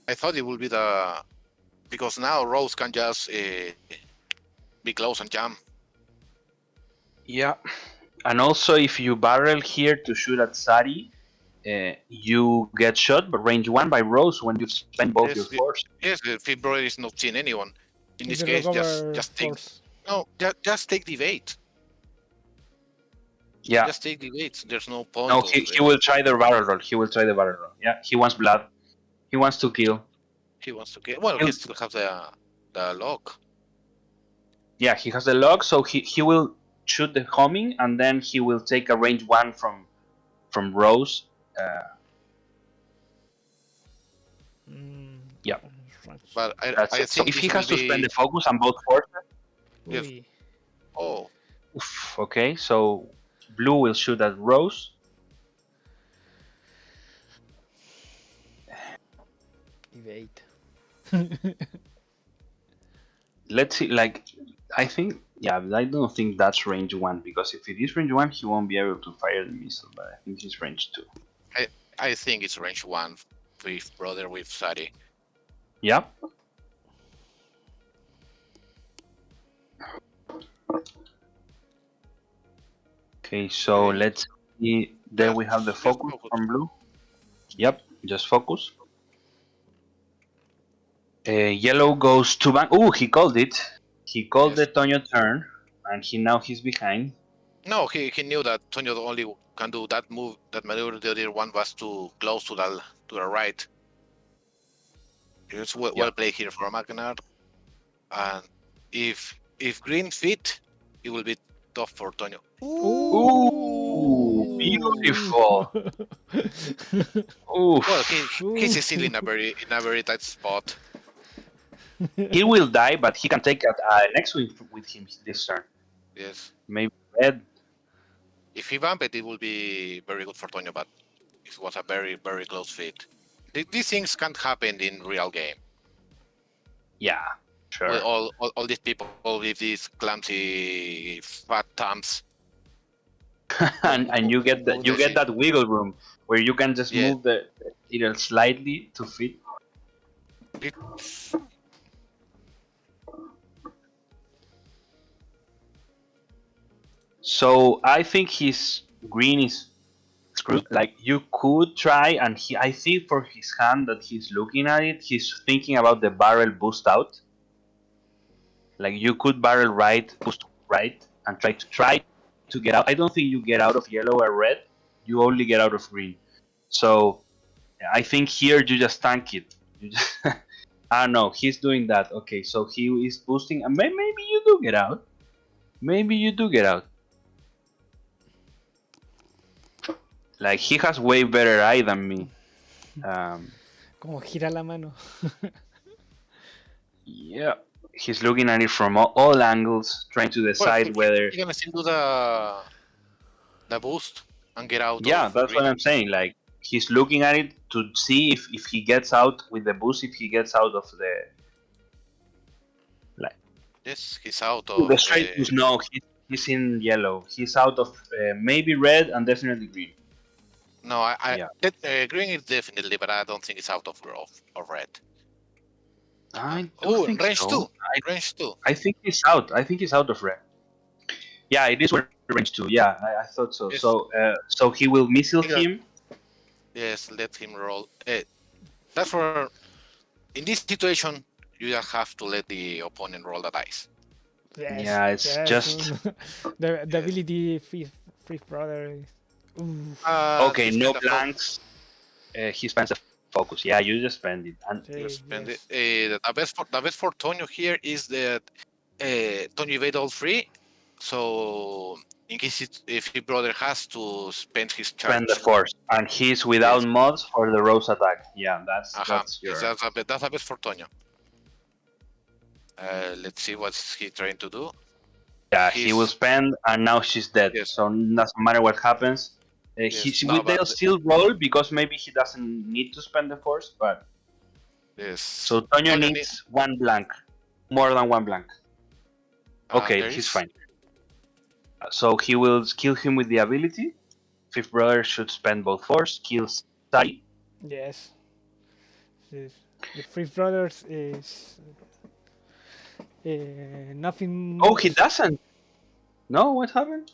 I thought it would be the because now Rose can just be close and jump. Yeah. And also, if you barrel here to shoot at Sari, you get shot, but range 1 by Rose when you've spent both your force. Yes, the fifth brother is not seeing anyone. In You this can case, recover just take force. just take the bait. Yeah. Just take the bait. There's no point. No, he will try the barrel roll. He will try the barrel roll. Yeah, he wants blood. He wants to kill. He wants to kill. Well, he still has the lock. Yeah, he has the lock, so he will shoot the homing, and then he will take a range 1 from Rose. Yeah. But I That's it. So think if he this has to will spend be. the focus on both forces, Yes. Oh, oof, okay. So blue will shoot at Rose. Evade. Let's see. Like, I think, yeah, but I don't think that's range 1 because if it is range 1, he won't be able to fire the missile. But I think he's range 2. I think it's range 1 with brother with Sari. Yeah. Okay, so let's see. Then we have the focus from blue. Yep, just focus. Yellow goes to bank. Oh, he called it. He called the Tonyo turn, and he's behind. No, he knew that Tonyo only can do that move, that maneuver. The other one was too close to the right. It's well played here for Magnar. And if green fit, it will be tough for Tonyo. Ooh, beautiful. Oof. Well, he's still in a very tight spot. He will die, but he can take next win with him this turn. Yes. Maybe red. If he vamp it, it will be very good for Tonyo, but it was a very, very close fit. These things can't happen in real game. Yeah, sure. With all these people with these clumsy fat thumbs. and you get that wiggle room where you can just move the either slightly to fit. So I think his green is screwed. Like you could try, and I see for his hand that he's looking at it. He's thinking about the barrel boost out. Like you could barrel right, boost right, and try to get out. I don't think you get out of yellow or red. You only get out of green. So I think here you just tank it. You just I don't know. He's doing that. Okay, so he is boosting, and maybe you do get out. Maybe you do get out. Like he has way better eye than me. Como gira la mano. Yeah, he's looking at it from all angles, trying to decide whether he's gonna still do the boost and get out. Yeah, that's what I'm saying. Like he's looking at it to see if he gets out with the boost. If he gets out of the yes, he's out of the straight boost. No, he's in yellow. He's out of maybe red and definitely green. No, green is definitely, but I don't think it's out of growth or red. I don't think range so. 2. Range 2. I think he's out. I think he's out of red. Yeah, it is range 2. Yeah, I thought so. Yes. So he will missile Yeah. him. Yes, let him roll. That's for in this situation you just have to let the opponent roll the dice. Yes, Yeah, it's yes. just The Yes. ability free brother. Ooh, okay. He No spent a blanks. He spends the focus. Yeah, you just spend it. And you save, spend it. yes. The best for Tonyo here is that Tonyo evade all three. So in case if his brother has to spend his spend the charge. force, and he's without Yes. mods for the Rose attack. Yeah, that's Yes, your. that's the best for Tonyo. Let's see what's he trying to do. Yeah, he will He's spend, and now she's dead. yes, So doesn't matter what happens. yes, no, They'll but still roll because maybe he doesn't need to spend the force. But yes, so Tonyo Tonyo need, needs one blank, more than one blank. Okay, there he's is fine. So he will kill him with the ability. Fifth brother should spend both force, kills Sai. Yes. Yes. The free brothers is nothing Oh, he much. doesn't. No, what happened?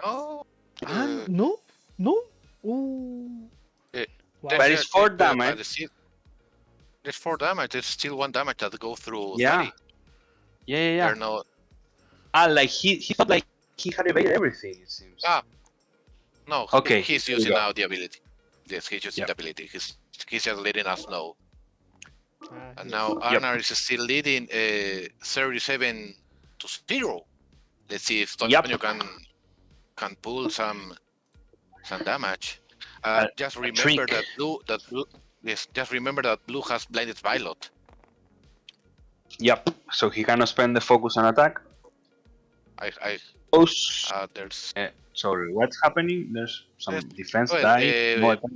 no. Ah, no, no. Ooh, Uh, wow. But it's 4 but damage. there's 4 damage. There's still 1 damage that go through Yeah, 30. yeah. They're not. Like he thought like he had evaded everything. It seems. Ah, no. Okay, He's here we using go. now the ability. Yes, he's using Yep. the ability. He's just letting us know. Ah, And yes. now Yep. Arnar is still leading 37-0. Let's see if Yep. Tonyo can pull some damage. Just A remember trick. that blue. Yes, just remember that blue has blinded Violet. Yep. So he cannot spend the focus on attack. I there's Sorry, what's happening? There's yes, some defense well, die. No attack.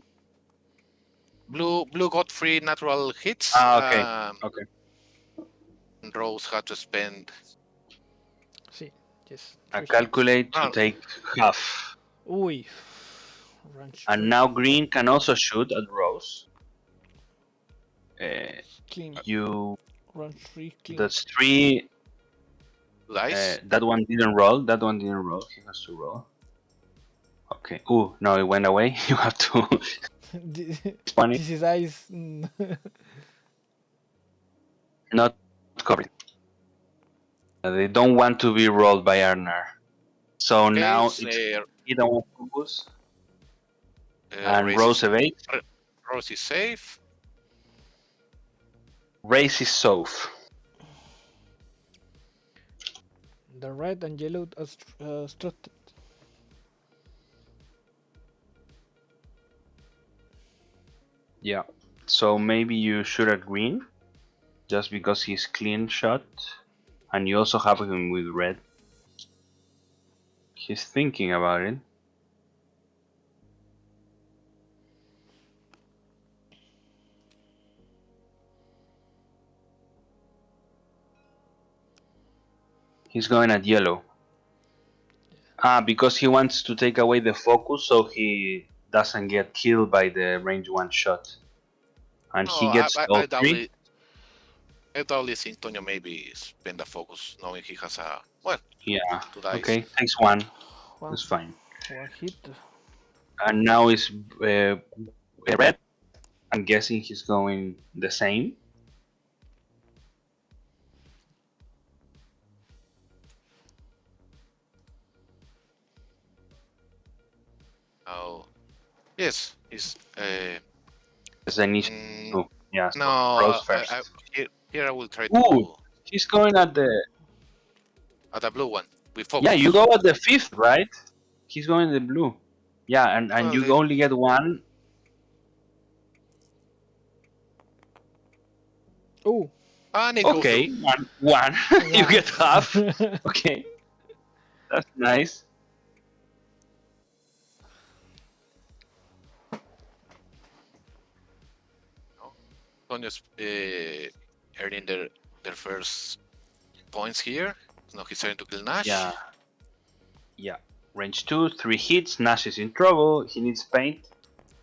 blue got 3 natural hits. Ah, okay. Okay. Rose had to spend. Sí, yes. I 3 hits. calculate to take half. Uy. Range And 3. now green can also shoot at Rose. Clean. You Range 3 clean. that's 3. Dice. That one didn't roll. That one didn't roll. He has to roll. Okay. Ooh, no, it went away. You have to. Funny. This is ice. Not covered. They don't want to be rolled by Arnar. So Okay, now it's either one focus and Rose evade. Rose is safe. Race is safe. The red and yellow are structed. Yeah. So maybe you shoot at green, just because he's clean shot, and you also have him with red. He's thinking about it. He's going at yellow. Because he wants to take away the focus so he doesn't get killed by the range 1 shot. And No, he gets all 3. I doubly think Tonyo maybe spend the focus, knowing he has Yeah. 2 dice. Okay, takes 1. One, That's fine. one hit. And now it's red. I'm guessing he's going the same. Oh, yes, he's. As I need to. Yeah, so No, Rose first. here I will try Ooh, to he's going at the. at the blue one. We focus. Yeah, you go at the 5th, right? He's going the blue. Yeah, and Well, you only get 1. Oh. And it goes Okay, through. one. You get half. Okay, that's nice. Tonyo's earning their first points here. Now he's trying to kill Nash. Yeah. Range 2, 3 hits. Nash is in trouble. He needs paint.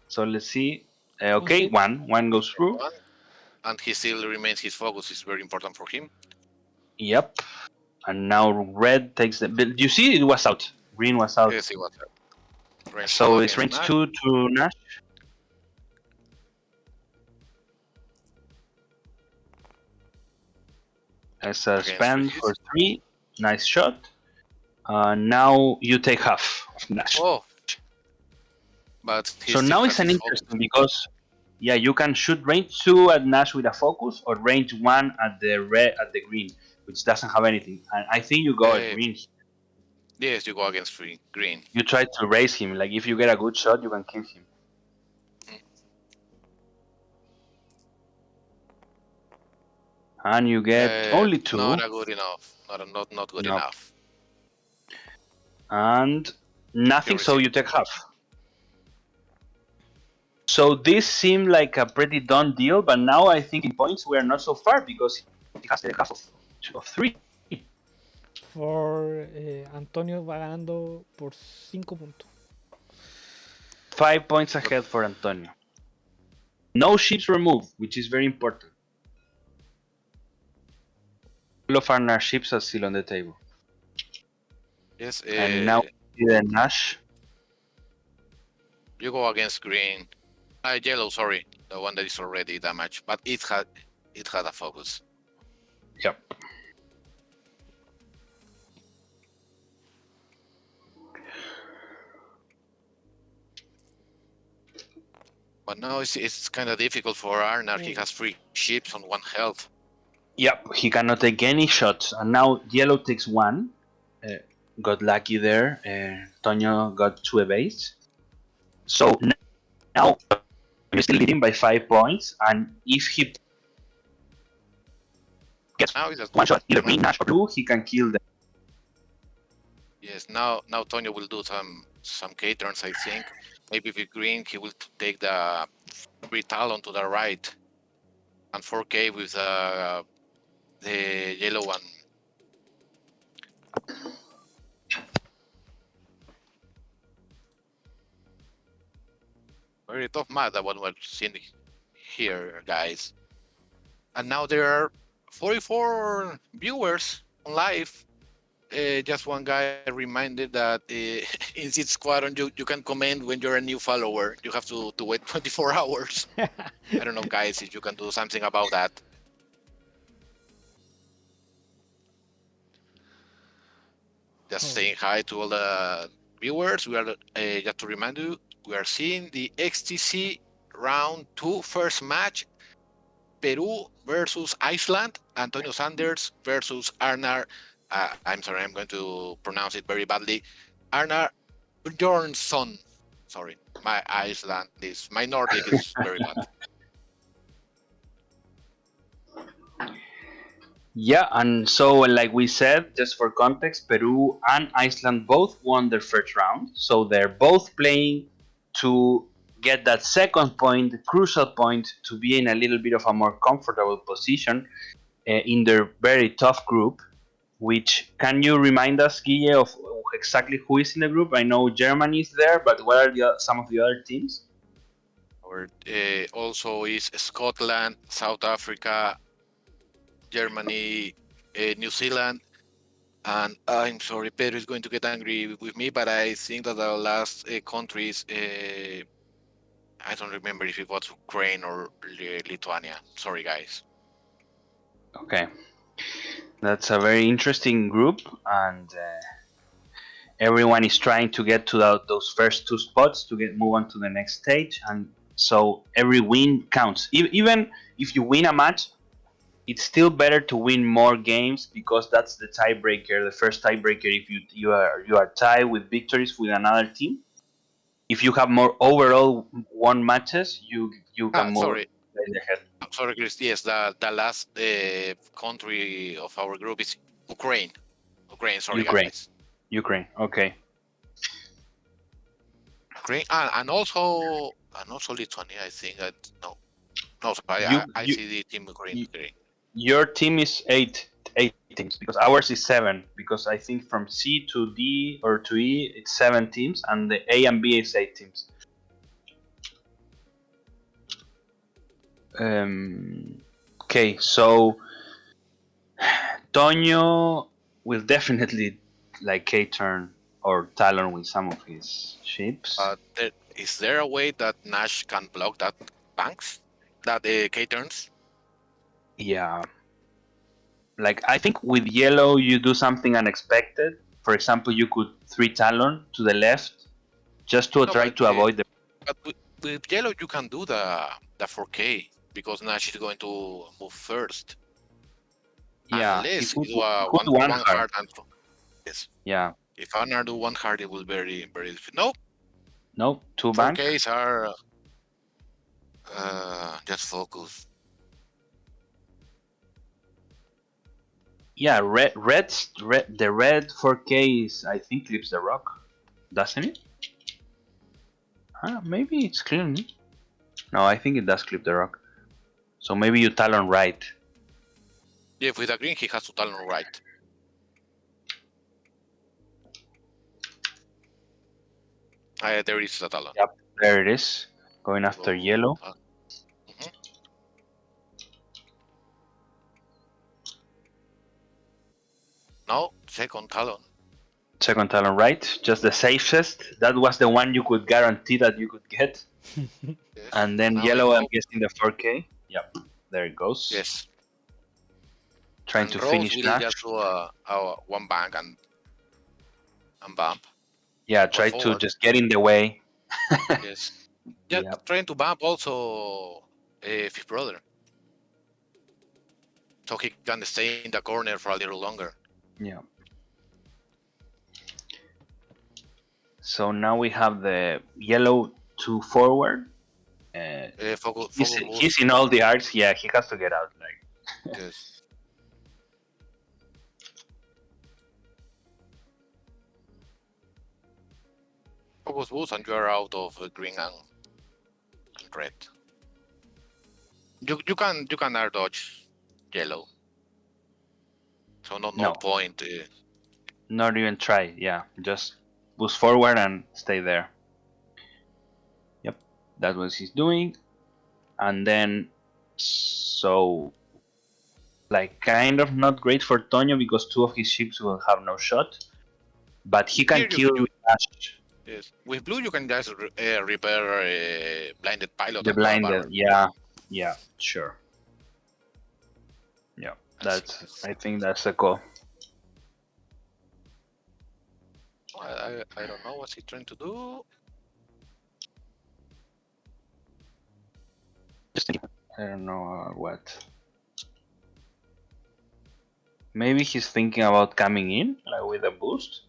So let's see. Okay, one goes through. And he still remains his focus is very important for him. Yep. And now red takes the. But you see, it was out. Green was out. Yes, it was range So 2 it's against range Nash. 2 to Nash. As a Against spend Regis. for 3. Nice shot. Now you take half of Nash. Oh, but he So still now has it's an his focus. interesting because you can shoot range 2 at Nash with a focus or range 1 at the red at the green, which doesn't have anything. And I think you go at green. Yes, you go against green. You try to raise him. Like if you get a good shot, you can kill him. And you get only 2. Not a good enough. Not good No. enough. And nothing, so you take half. So this seemed like a pretty done deal, but now I think in points we are not so far because he has the half of 3. For Antonio va ganando por 5 puntos. 5 points ahead for Antonio. No ships removed, which is very important. All of Arnar ships are still on the table. Yes. And now the Nash. You go against green. Yellow, sorry, the one that is already damaged, but it had a focus. Yep. But now it's kind of difficult for Arnar. He has 3 ships on 1 health. Yep, he cannot take any shots. And now yellow takes 1. Got lucky there. Tonio got 2 evades. So now he's still leading by 5 points. And if he gets Now it's one shot, either green, Nash, or blue, he can kill them. Yes, now Tonio will do some K-turns, I think. Maybe with green, he will take the 3 Talon to the right. And 4K with the yellow one. Very tough match that one we're seeing here, guys. And now there are 44 viewers on live. Just one guy reminded that in Seed Squadron you can comment when you're a new follower. You have to wait 24 hours. I don't know, guys, if you can do something about that. Just saying hi to all the viewers. We are just to remind you, we are seeing the XTC round 2 first match. Peru versus Iceland. Antonio Sanders versus Arnar. I'm sorry, I'm going to pronounce it very badly. Arnar Bjornsson. Sorry, my Nordic is very bad. Yeah, and so like we said, just for context, Peru and Iceland both won their first round. So they're both playing to get that second point, the crucial point, to be in a little bit of a more comfortable position in their very tough group. Which, can you remind us, Guille, of exactly who is in the group? I know Germany is there, but what are some of the other teams? Or also is Scotland, South Africa, Germany, New Zealand, and I'm sorry, Pedro is going to get angry with me, but I think that the last countries, I don't remember if it was Ukraine or Lithuania. Sorry, guys. Okay, that's a very interesting group, and everyone is trying to get to those first 2 spots to move on to the next stage, and so every win counts. Even if you win a match, it's still better to win more games because that's the tiebreaker, the first tiebreaker. If you are tied with victories with another team, if you have more overall won matches, you can move Sorry. ahead. Sorry, Chris. Yes, the last country of our group is Ukraine. Sorry, guys. Ukraine. Okay. Ukraine, and also Lithuania. I think that no. Sorry, I see the team Ukraine. Your team is eight teams because ours is 7. Because I think from C to D or to E it's 7 teams, and the A and B is 8 teams. Okay, so Tonio will definitely like K-turn or Talon with some of his ships. Is there a way that Nash can block that banks, that K-turns? Yeah. Like I think with yellow you do something unexpected. For example, you could 3 Talon to the left just to No, try to avoid the. but with yellow you can do the 4K because Nash is going to move first. Yeah, Unless he you do a could one hard. hard and yes. Yeah. If Arnar do one hard, it will be very difficult. No, No, 2 bank. 4Ks are just focus. Yeah, the red 4K is I think clips the rock, doesn't it? Maybe it's clean. No, I think it does clip the rock. So maybe you Talon right. Yeah, with the green he has to Talon right. There is the Talon. Yep, there it is. Going after yellow. No, second Talon. Second Talon right, just the safest. That was the one you could guarantee that you could get. Yes. And then Now yellow, I'm guessing the 4K. Yep, there it goes. Yes. Trying And to Rose finish will Nash. just do a one bank and bump. Yeah, try to just get in the way. Yes. Yeah, yep. Trying to bump also Fifth Brother. So he can stay in the corner for a little longer. Yeah. So now we have the yellow 2 forward. He's in all the arcs. Yeah, he has to get out. Like. Yes. Focus boost and you are out of green and red. You can air dodge yellow. So no point. Not even try. Yeah, just boost forward and stay there. Yep, that's what he's doing. And then, so, like, kind of not great for Tonio because 2 of his ships will have no shot. But he can kill Nash. Yes, with blue you can just repair blinded pilot. The blinded, yeah, sure. Yeah, I think that's a call. I don't know what's he trying to do. I don't know what. Maybe he's thinking about coming in, like with a boost.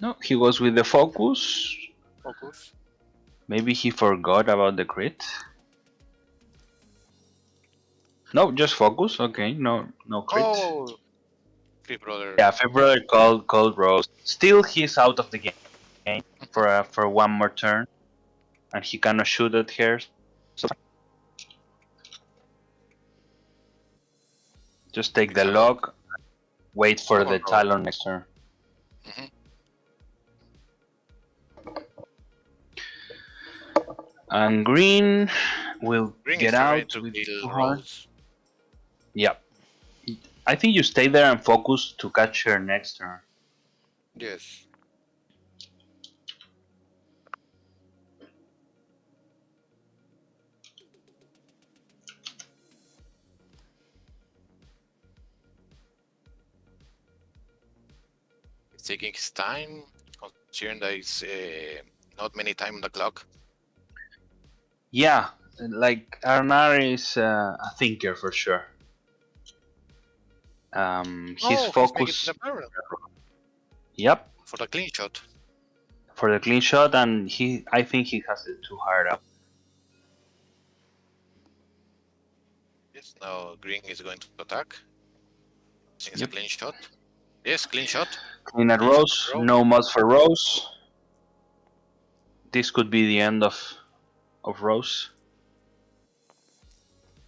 No, he was with the focus. Focus. Maybe he forgot about the crit. No, just focus. Okay, no crit. Oh, Fifth Brother. Yeah, Fifth Brother called Rose. Still, he's out of the game for one more turn, and he cannot shoot at her. So just take the lock. Wait for the Talon next turn. And green will get out with Rose. Yep. I think you stay there and focus to catch her next turn. Yes. It's taking his time, considering that it's not many time on the clock. Yeah, like Arnar is a thinker for sure. He's focused. Yep. For the clean shot. For the clean shot, and I think he has it too hard up. Yes, now green is going to attack. It's a clean shot. Yes, clean shot. Clean at Rose. No mods for Rose. This could be the end of Rose.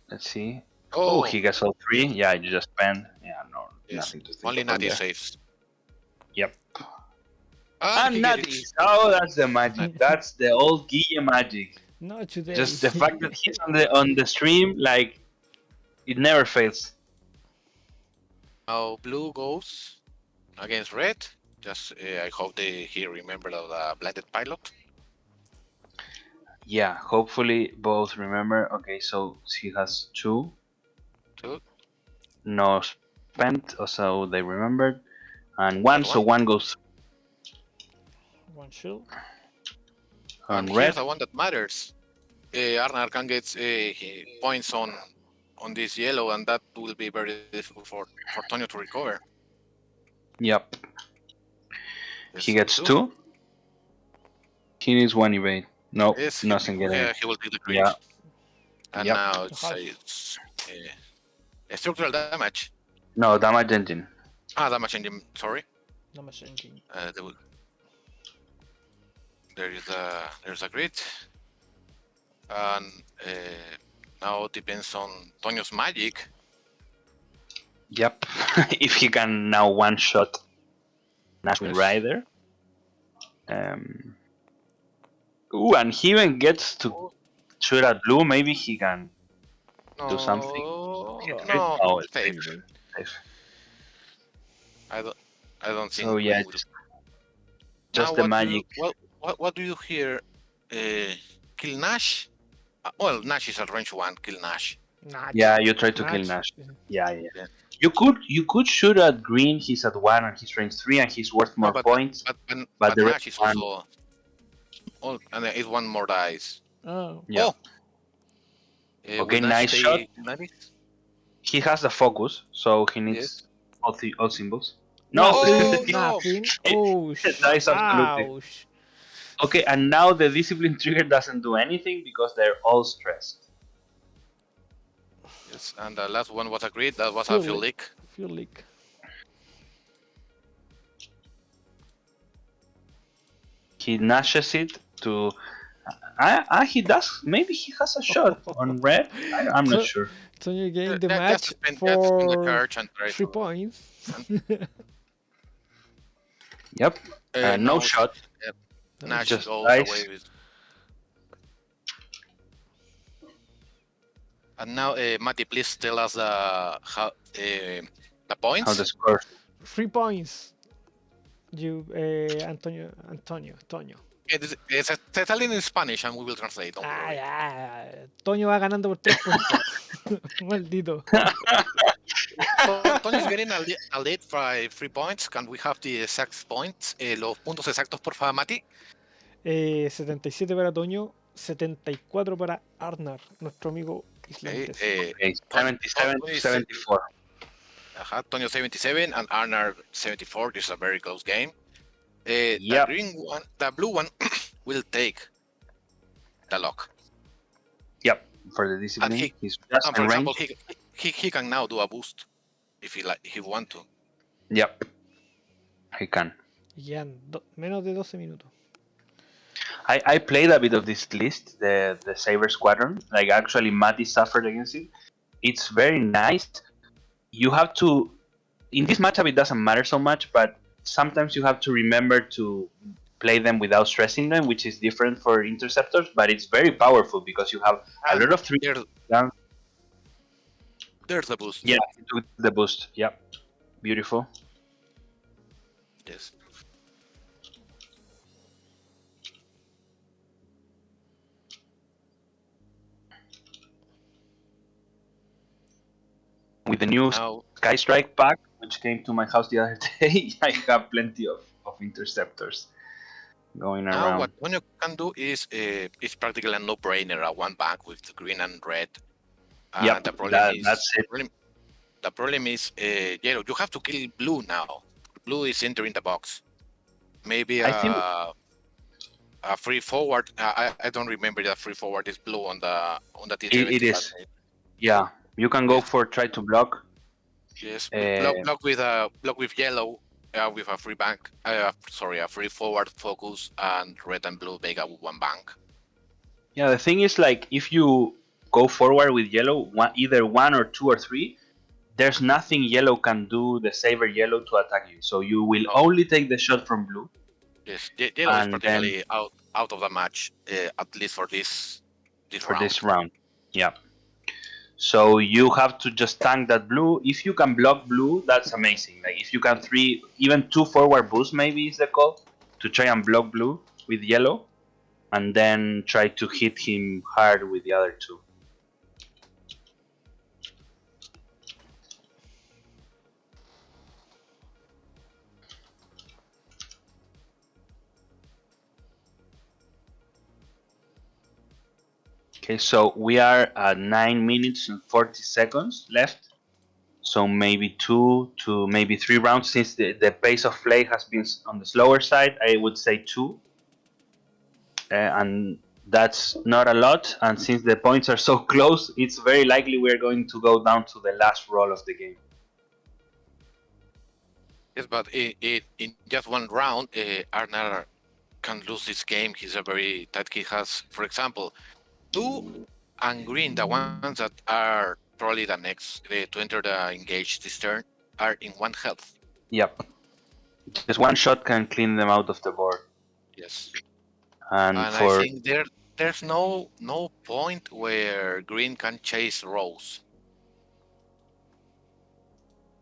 Let's see. Oh, he gets all 3. Yeah, you just spend. Yeah, no, nothing to think only about. Natty saves. Yep. And Natty. Oh, that's the magic. That's the old Guille magic. Not today. Just the fact that he's on the stream, like, it never fails. Now blue goes against red. Just I hope he remembered of the blinded pilot. Yeah, hopefully both remember. Okay, so he has two. Two. No spent, so they remembered. And one, That so one. one goes One shield. on And here's red. the one that matters. Arnar can get points on this yellow, and that will be very difficult for Tonio to recover. Yep. Yes, He gets two. two. He needs one evade. Nope, Yes, nothing getting. he will take the crit. Yeah. And Yep. now Half. it's structural damage. No, damage engine. Damage engine. Sorry. Damage engine. There's a crit, and now it depends on Tonio's magic. Yep. If he can now one shot Nashville Yes. Rider. Ooh, and he even gets to shoot at blue. Maybe he can do something. No, Oh, it's safe. safe. I don't think. So yeah, just now, the magic. what do you hear? Kill Nash? Well, Nash is a range one. Kill Nash. Nah, Yeah, you try to kill Nash. Yeah. Yeah. You could shoot at green. He's at 1 and he's range 3 and he's worth more points. But the Nash is one, also. Oh, and it's one more dice. Oh. yeah. Okay, nice shot. He has the focus, so he needs all symbols. No, Nothing. Oh, that is absolutely. ouch. Okay, and now the discipline trigger doesn't do anything because they're all stressed. Yes, and the last one was agreed. That was Fuel a fuel leak. leak. Fuel leak. He nashes it to. He does. Maybe he has a shot on red. I'm not sure. So you gain the Just match spend for the charge and try 3 to- points. Yep. No now shot. Nash Just goes dice. away with. And now, Mati, please tell us the points. How the score? 3 points. You, Antonio. Tell it in Spanish and we will translate. Don't worry. Toño va ganando por 3 puntos. Maldito. Tony is getting a lead by 3 points. Can we have the exact points? Los puntos exactos, por favor, Mati. 77 para Toño, 74 para Arnar, nuestro amigo islandés. 77 to 74. Tonio 77 and Arnar 74. This is a very close game. Yep. The blue one will take the lock. Yep, for the discipline. And He's just for in example, range. he can now do a boost if he want to. Yep, he can. Ya menos de 12 minutos. I played a bit of this list, the Saber Squadron. Like actually, Mati suffered against it. It's very nice. You have to, in this matchup, it doesn't matter so much, but sometimes you have to remember to play them without stressing them, which is different for interceptors, but it's very powerful because you have a lot of 3. There's the boost. Yeah, the boost. Yep, beautiful. Yes. With the new Sky Strike pack, which came to my house the other day, I have plenty of interceptors going around. Now what Tonio can do is it's practically a no-brainer, a one bank with the green and red. Yep, the problem that's it. The problem is, Jero, you have to kill blue now. Blue is entering the box. Maybe a free forward. I don't remember that free forward is blue on the T70. It is. Yeah, you can go for try to block. Yes, block with yellow. With a free bank, a free forward focus and red and blue Vega with one bank. Yeah, the thing is, like, if you go forward with yellow, either 1 or 2 or 3, there's nothing yellow can do the Saber yellow to attack you. So you will only take the shot from blue. Yes, yellow is practically out of the match, at least for this round. This round. Yeah. So you have to just tank that blue. If you can block blue, that's amazing. Like if you can even two forward boosts, maybe is the call to try and block blue with yellow, and then try to hit him hard with the other two. Okay, so we are at 9 minutes and 40 seconds left. So maybe 2 to maybe 3 rounds, since the pace of play has been on the slower side. I would say 2, and that's not a lot. And since the points are so close, it's very likely we're going to go down to the last roll of the game. Yes, but in just one round, Arnar can lose this game. He's a very tight. He has, for example, blue and green, the ones that are probably the next to enter the engage this turn, are in 1 health. Yep. Just one shot can clean them out of the board. Yes. And I think there's no point where green can chase Rose.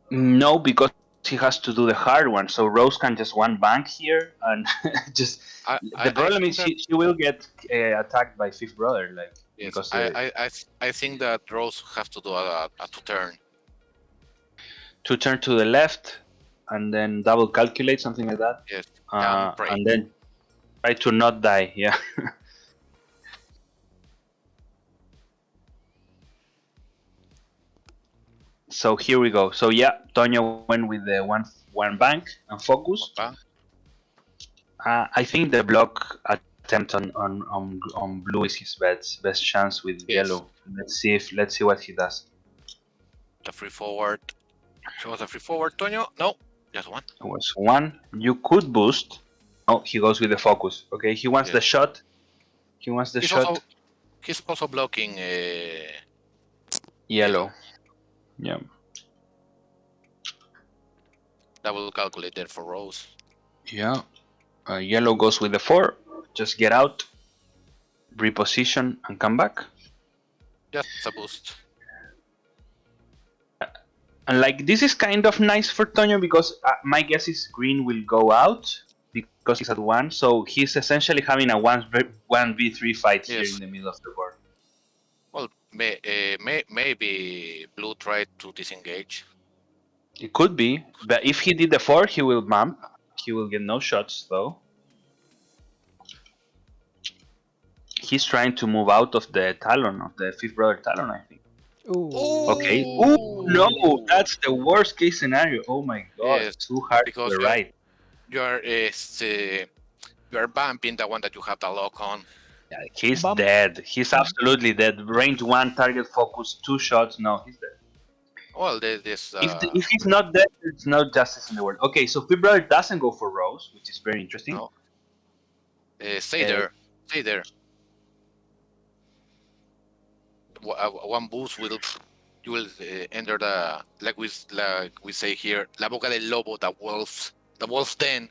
No, because he has to do the hard one. So Rose can just one bank here, and just the problem is she will get attacked by Fifth Brother, like yes, because I think that Rose have to do a 2-turn. 2 turn to the left, and then double calculate something like that. Yes, and then try to not die. Yeah. So here we go. So yeah, Tonyo went with the one bank and focus. I think the block attempt on blue is his best chance with yellow. Let's see what he does. The free forward. Show us a free forward, Tonyo. No, just one. It was one. You could boost. Oh, he goes with the focus. Okay, he wants the shot. He wants the shot. He's also blocking yellow. Yeah. Double calculate there for Rose. Yeah. Yellow goes with the 4. Just get out, reposition, and come back. Just a boost. And like this is kind of nice for Tonyo because my guess is green will go out because he's at 1. So he's essentially having a 1v3 fight here in the middle of the board. Well, maybe blue tried to disengage. It could be, but if he did the 4, he will bump. He will get no shots though. He's trying to move out of the Talon, of the Fifth Brother Talon, I think. Ooh. Okay. Ooh, no, that's the worst case scenario. Oh my god, yes, too hard because to the right. You are bumping the one that you have the lock on. Yeah, he's dead. He's absolutely dead. Range 1, target focus, 2 shots. No, he's dead. Well, this. If he's not dead, there's no justice in the world. Okay, so Fifth Brother doesn't go for Rose, which is very interesting. No. Stay there. Stay there. One boost you will enter the like we say here, la boca del lobo, the wolf's den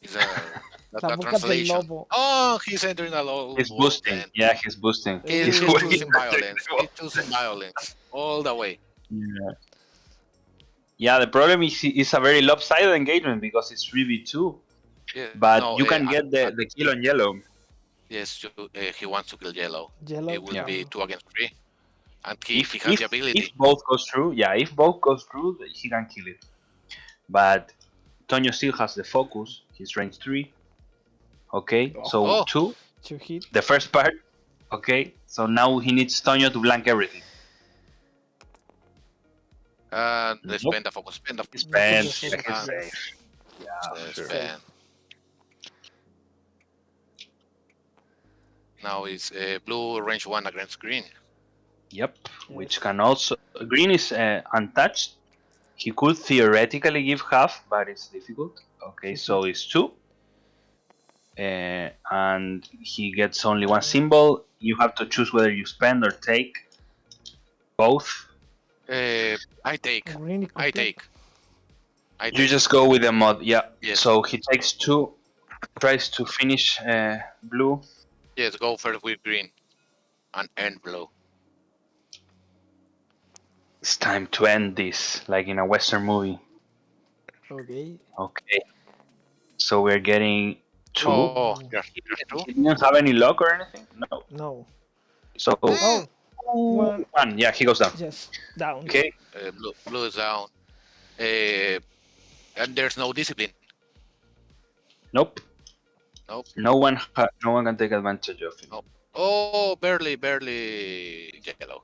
is the translation. Oh, he's entering a lobo. He's boosting. Den. Yeah, he's boosting. He's choosing violence. He's choosing violence all the way. Yeah. Yeah, the problem is it's a very lopsided engagement because it's 3v2. Yeah, but you can get the kill on yellow. Yes, he wants to kill yellow. It will be 2 against 3. And he has the ability. If both goes through, if both goes through, he can kill it. But Tonyo still has the focus. He's range 3. Okay, so 2 hit. The first part. Okay, so now he needs Tonyo to blank everything. Spend the focus. Spend. Yeah, spend. Now it's blue range 1 against green. Yep, which can also... Green is untouched. He could theoretically give half, but it's difficult. Okay, so it's 2. And he gets only 1 symbol. You have to choose whether you spend or take. Both. I take. You just go with the mod, yeah. Yes. So he takes 2, tries to finish blue. Yes, go first with green and end blue. It's time to end this, like in a Western movie. Okay. Okay. So we're getting two. Oh, Ooh. here's two. He didn't have any luck or anything? No. No. So Oh, one. one. Yeah, he goes down. Just down. Okay. Blue is down. And there's no discipline. Nope. Nope. No one can take advantage of him. Nope. Oh, barely yellow.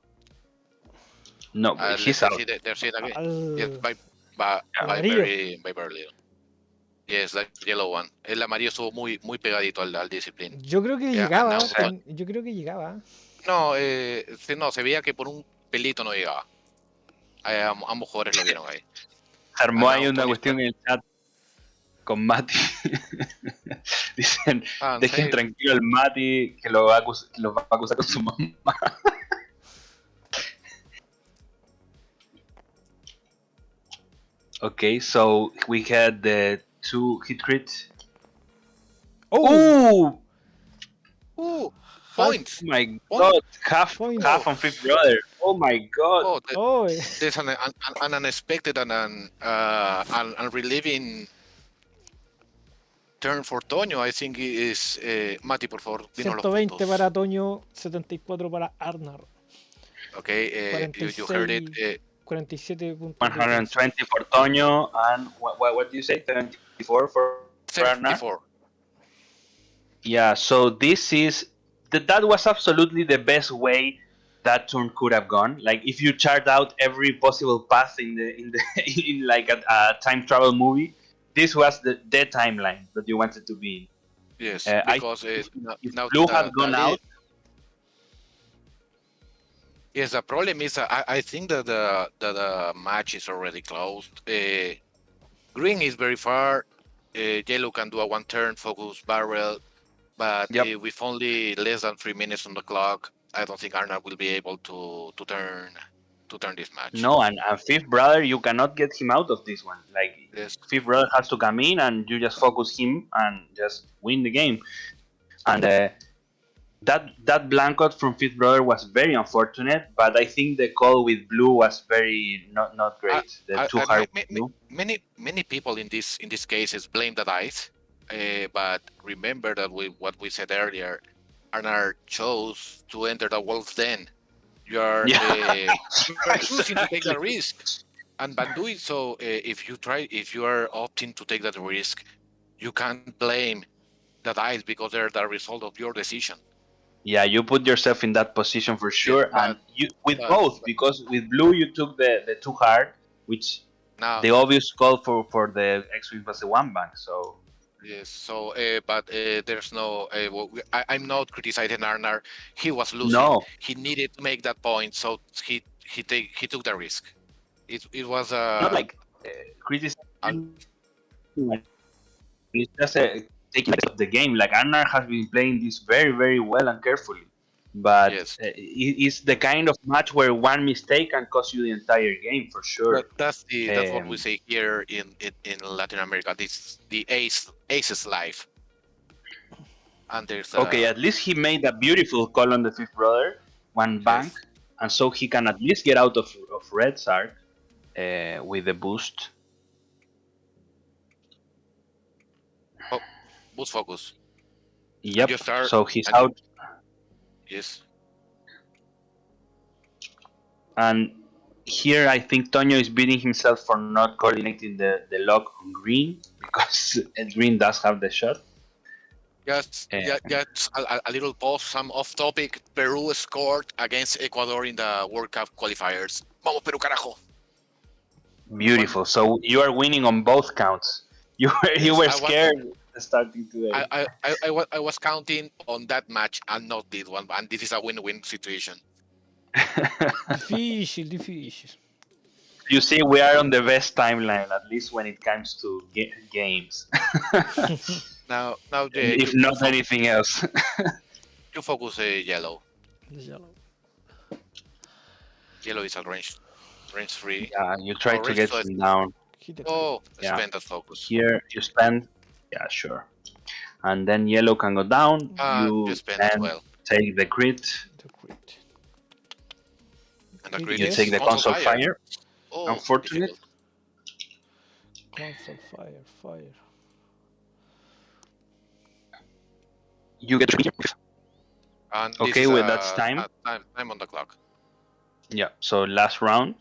No, he's out. There's it again. Al... Yes, by Amarillo. barely. Yes, the yellow one. El amarillo estuvo muy pegadito al discipline. Yo creo que Yeah, llegaba. and now- Yo creo que llegaba. No, se veía que por un pelito no llegaba. Ambos jugadores lo vieron ahí. Se armó ahí now una Tony cuestión en el chat con Mati. Dicen, dejen sí. tranquilo al Mati que lo va a acusar con su mamá. Okay, so we had the 2 hit crit. Oh! Ooh, points. Oh my god, half Points. on Fifth Brother. Oh my god. Oh, There's an unexpected and an relieving turn for Toño. I think is Mati, por favor, dinos los 120 puntos. para Toño, 74 para Arnar. Okay, you heard it. 47 puntos. 120 for Toño and what do you say? 74 for Arnar? 74. Yeah, so this is that was absolutely the best way that turn could have gone. Like if you chart out every possible path in in like a time travel movie, this was the timeline that you wanted to be in. Yes, because if now Blue had gone out. Yes, the problem is I think that the match is already closed. Green is very far. Yellow can do a one turn focus barrel, but Yep. with only less than 3 minutes on the clock, I don't think Arnar will be able to turn this match. No, and Fifth Brother, you cannot get him out of this one. Like Yes. Fifth Brother has to come in, and you just focus him and just win the game. And that blanket from Fifth Brother was very unfortunate, but I think the call with Blue was very not great. Too hard. Many people in this cases blame the dice, but remember that what we said earlier, Arnar chose to enter the wolf's den. You are choosing to take the risk, and by doing so, if you are opting to take that risk, you can't blame the dice because they're the result of your decision. Yeah, you put yourself in that position for sure, Yeah, and you with both, because with Blue you took the too hard, which the obvious call for the X-Wing was the one bank. So yes, so but there's no. I'm not criticizing Arnar. He was losing. No. He needed to make that point, so he took the risk. It was not like criticizing. It's just taking of the game. Like Arnar has been playing this very, very well and carefully, but Yes. It's the kind of match where one mistake can cost you the entire game for sure. But that's what we say here in Latin America. This the ace's life. And there's okay. At least he made a beautiful call on the Fifth Brother, one bank, and so he can at least get out of Red Sark with the boost. Oh, boost focus. Yep. So he's out. Yes. And here I think Toño is beating himself for not coordinating the lock on Green, because Green does have the shot. Just a little pause, some off topic. Peru scored against Ecuador in the World Cup qualifiers. Vamos Peru, carajo. Beautiful. So you are winning on both counts. You were scared starting today. I was counting on that match and not this one, and this is a win-win situation. Difícil. You see, we are on the best timeline, at least when it comes to games. now, if not anything else. You focus yellow. Yellow is a range 3. Yeah, you try to get him down. Spend that focus. Here you spend. Yeah, sure. And then yellow can go down. You spend as well. Take the crit. And the You grid You is take the console fire. Oh, Unfortunate. difficult. Console fire. You get 3. And this Okay, is well, that's time. time on the clock. Yeah, so last round.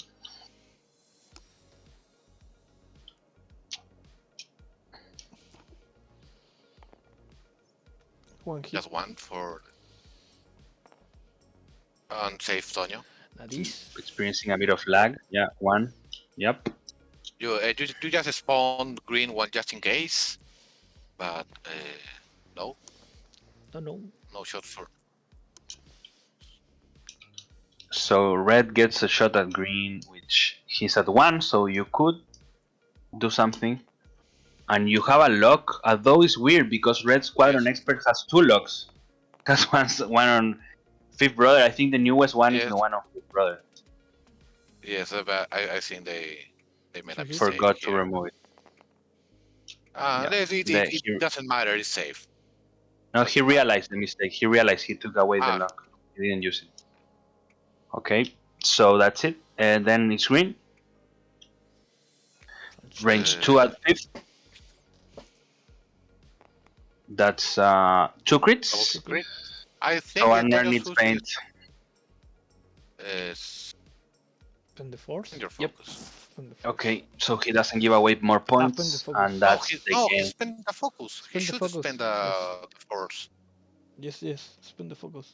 One hit. Just one for unsafe Tonyo. Nariz. Experiencing a bit of lag. Yeah, 1. Yep. You just spawn green one just in case, but no No. shot for. So red gets a shot at green, which he's at 1, so you could do something. And you have a lock, although it's weird because red squadron Yes. expert has 2 locks. Has one on Fifth Brother. I think the newest one is Yes. the one on Fifth Brother. Yes, but I think they made a mistake Forgot to here. remove it. Yeah. It doesn't matter. It's safe. No, he realized the mistake. He realized he took away the lock. He didn't use it. Okay, so that's it. And then it's green. Range 2 at 5th. That's 2 crits. Green. I think So that Arnar Tonyo needs should paint. Spend the force. your Yep. focus. Okay, so he doesn't give away more points, focus. and that's the He game. spent the focus. He Spend the should focus, spend the force. Yes. Spend the focus.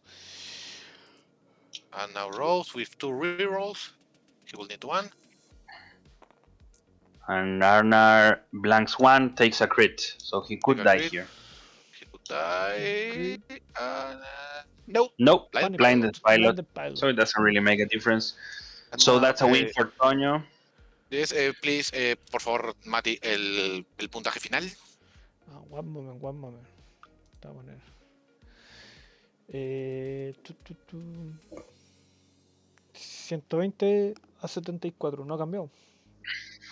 And now Rose with 2 rerolls. He will need 1. And Arnar blanks 1, takes a crit, so he could Take a die crit. here. He could die. Nope. Nope, Blinded blinded pilot. Blinded pilot. So it doesn't really make a difference. And So now, that's a win for Toño. Yes, please, por favor, Mati, el puntaje final. One moment. Te voy a poner. 120 a 74, no ha cambiado.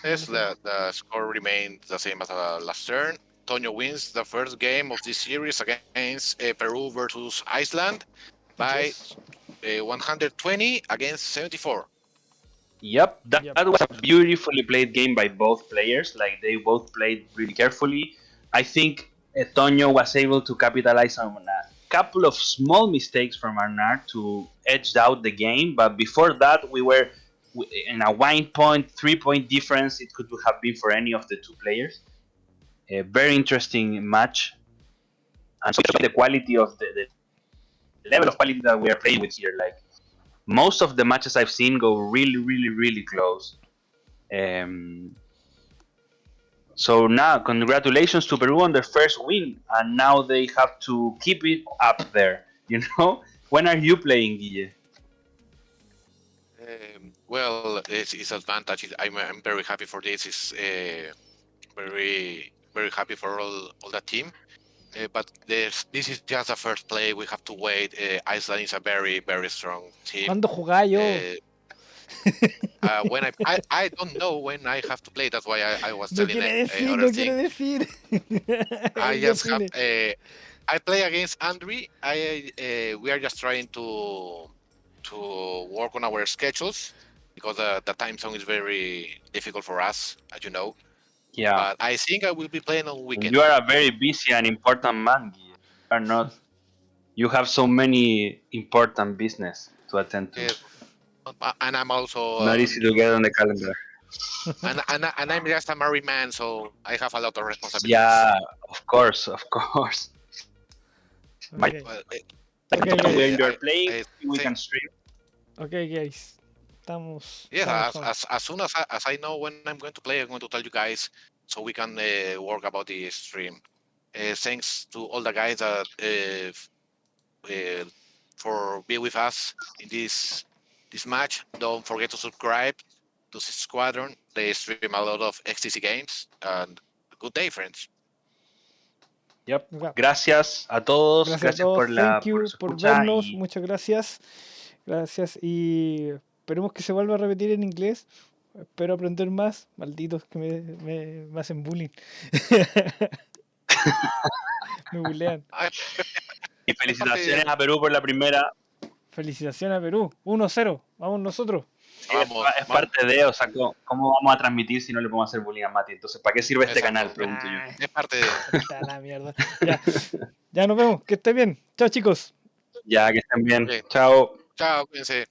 Yes, the score remained the same as last turn. Tonyo wins the first game of this series against Peru versus Iceland by Yes. 120 against 74. Yep, that was a beautifully played game by both players. Like, they both played really carefully. I think Toño was able to capitalize on a couple of small mistakes from Arnar to edge out the game. But before that, we were in a 1 point, 3 point difference. It could have been for any of the 2 players. A very interesting match. And so the quality of the level of quality that we are playing with here. Like, most of the matches I've seen go really close. So now, congratulations to Peru on their first win, and now they have to keep it up there. When are you playing, Guille? Well, it's advantage. I'm very happy for this. It's very happy for all the team. But this is just the first play. We have to wait. Iceland is a very strong team. ¿Cuándo jugáis yo? When I don't know when I have to play. That's why I was telling quiere decir. I just have. I play against Andre. We are just trying to work on our schedules because the time zone is very difficult for us, as you know. Yeah. But I think I will be playing on weekend. You are a very busy and important man, Guille. You are not. You have so many important business to attend to. And I'm also Not easy to get on the calendar. and I'm just a married man, so I have a lot of responsibilities. Yeah, of course. Okay. When you're playing, we can stream. Okay, guys. Estamos. As soon as I know when I'm going to play, I'm going to tell you guys so we can work about the stream. Thanks to all the guys that for being with us in this match. Don't forget to subscribe to Squadron. They stream a lot of XTC games. And good day, friends. Yep. Gracias a todos. Gracias por Thank you por vernos. y... Muchas gracias. Gracias y esperemos que se vuelva a repetir en inglés. Espero aprender más. Malditos que me hacen bullying. Me bullean. Y felicitaciones a Perú por la primera. Felicitaciones a Perú. 1-0. Vamos nosotros. Sí, Vamos, es parte de, o sea, ¿cómo vamos a transmitir si no le podemos hacer bullying a Mati? Entonces, ¿para qué sirve este Exacto. canal? Pregunto yo. Ay, es parte de. está la mierda. Ya, ya nos vemos. Que esté bien. Chao, chicos. Ya, que estén bien. Ok. Chao. Chao, cuídense.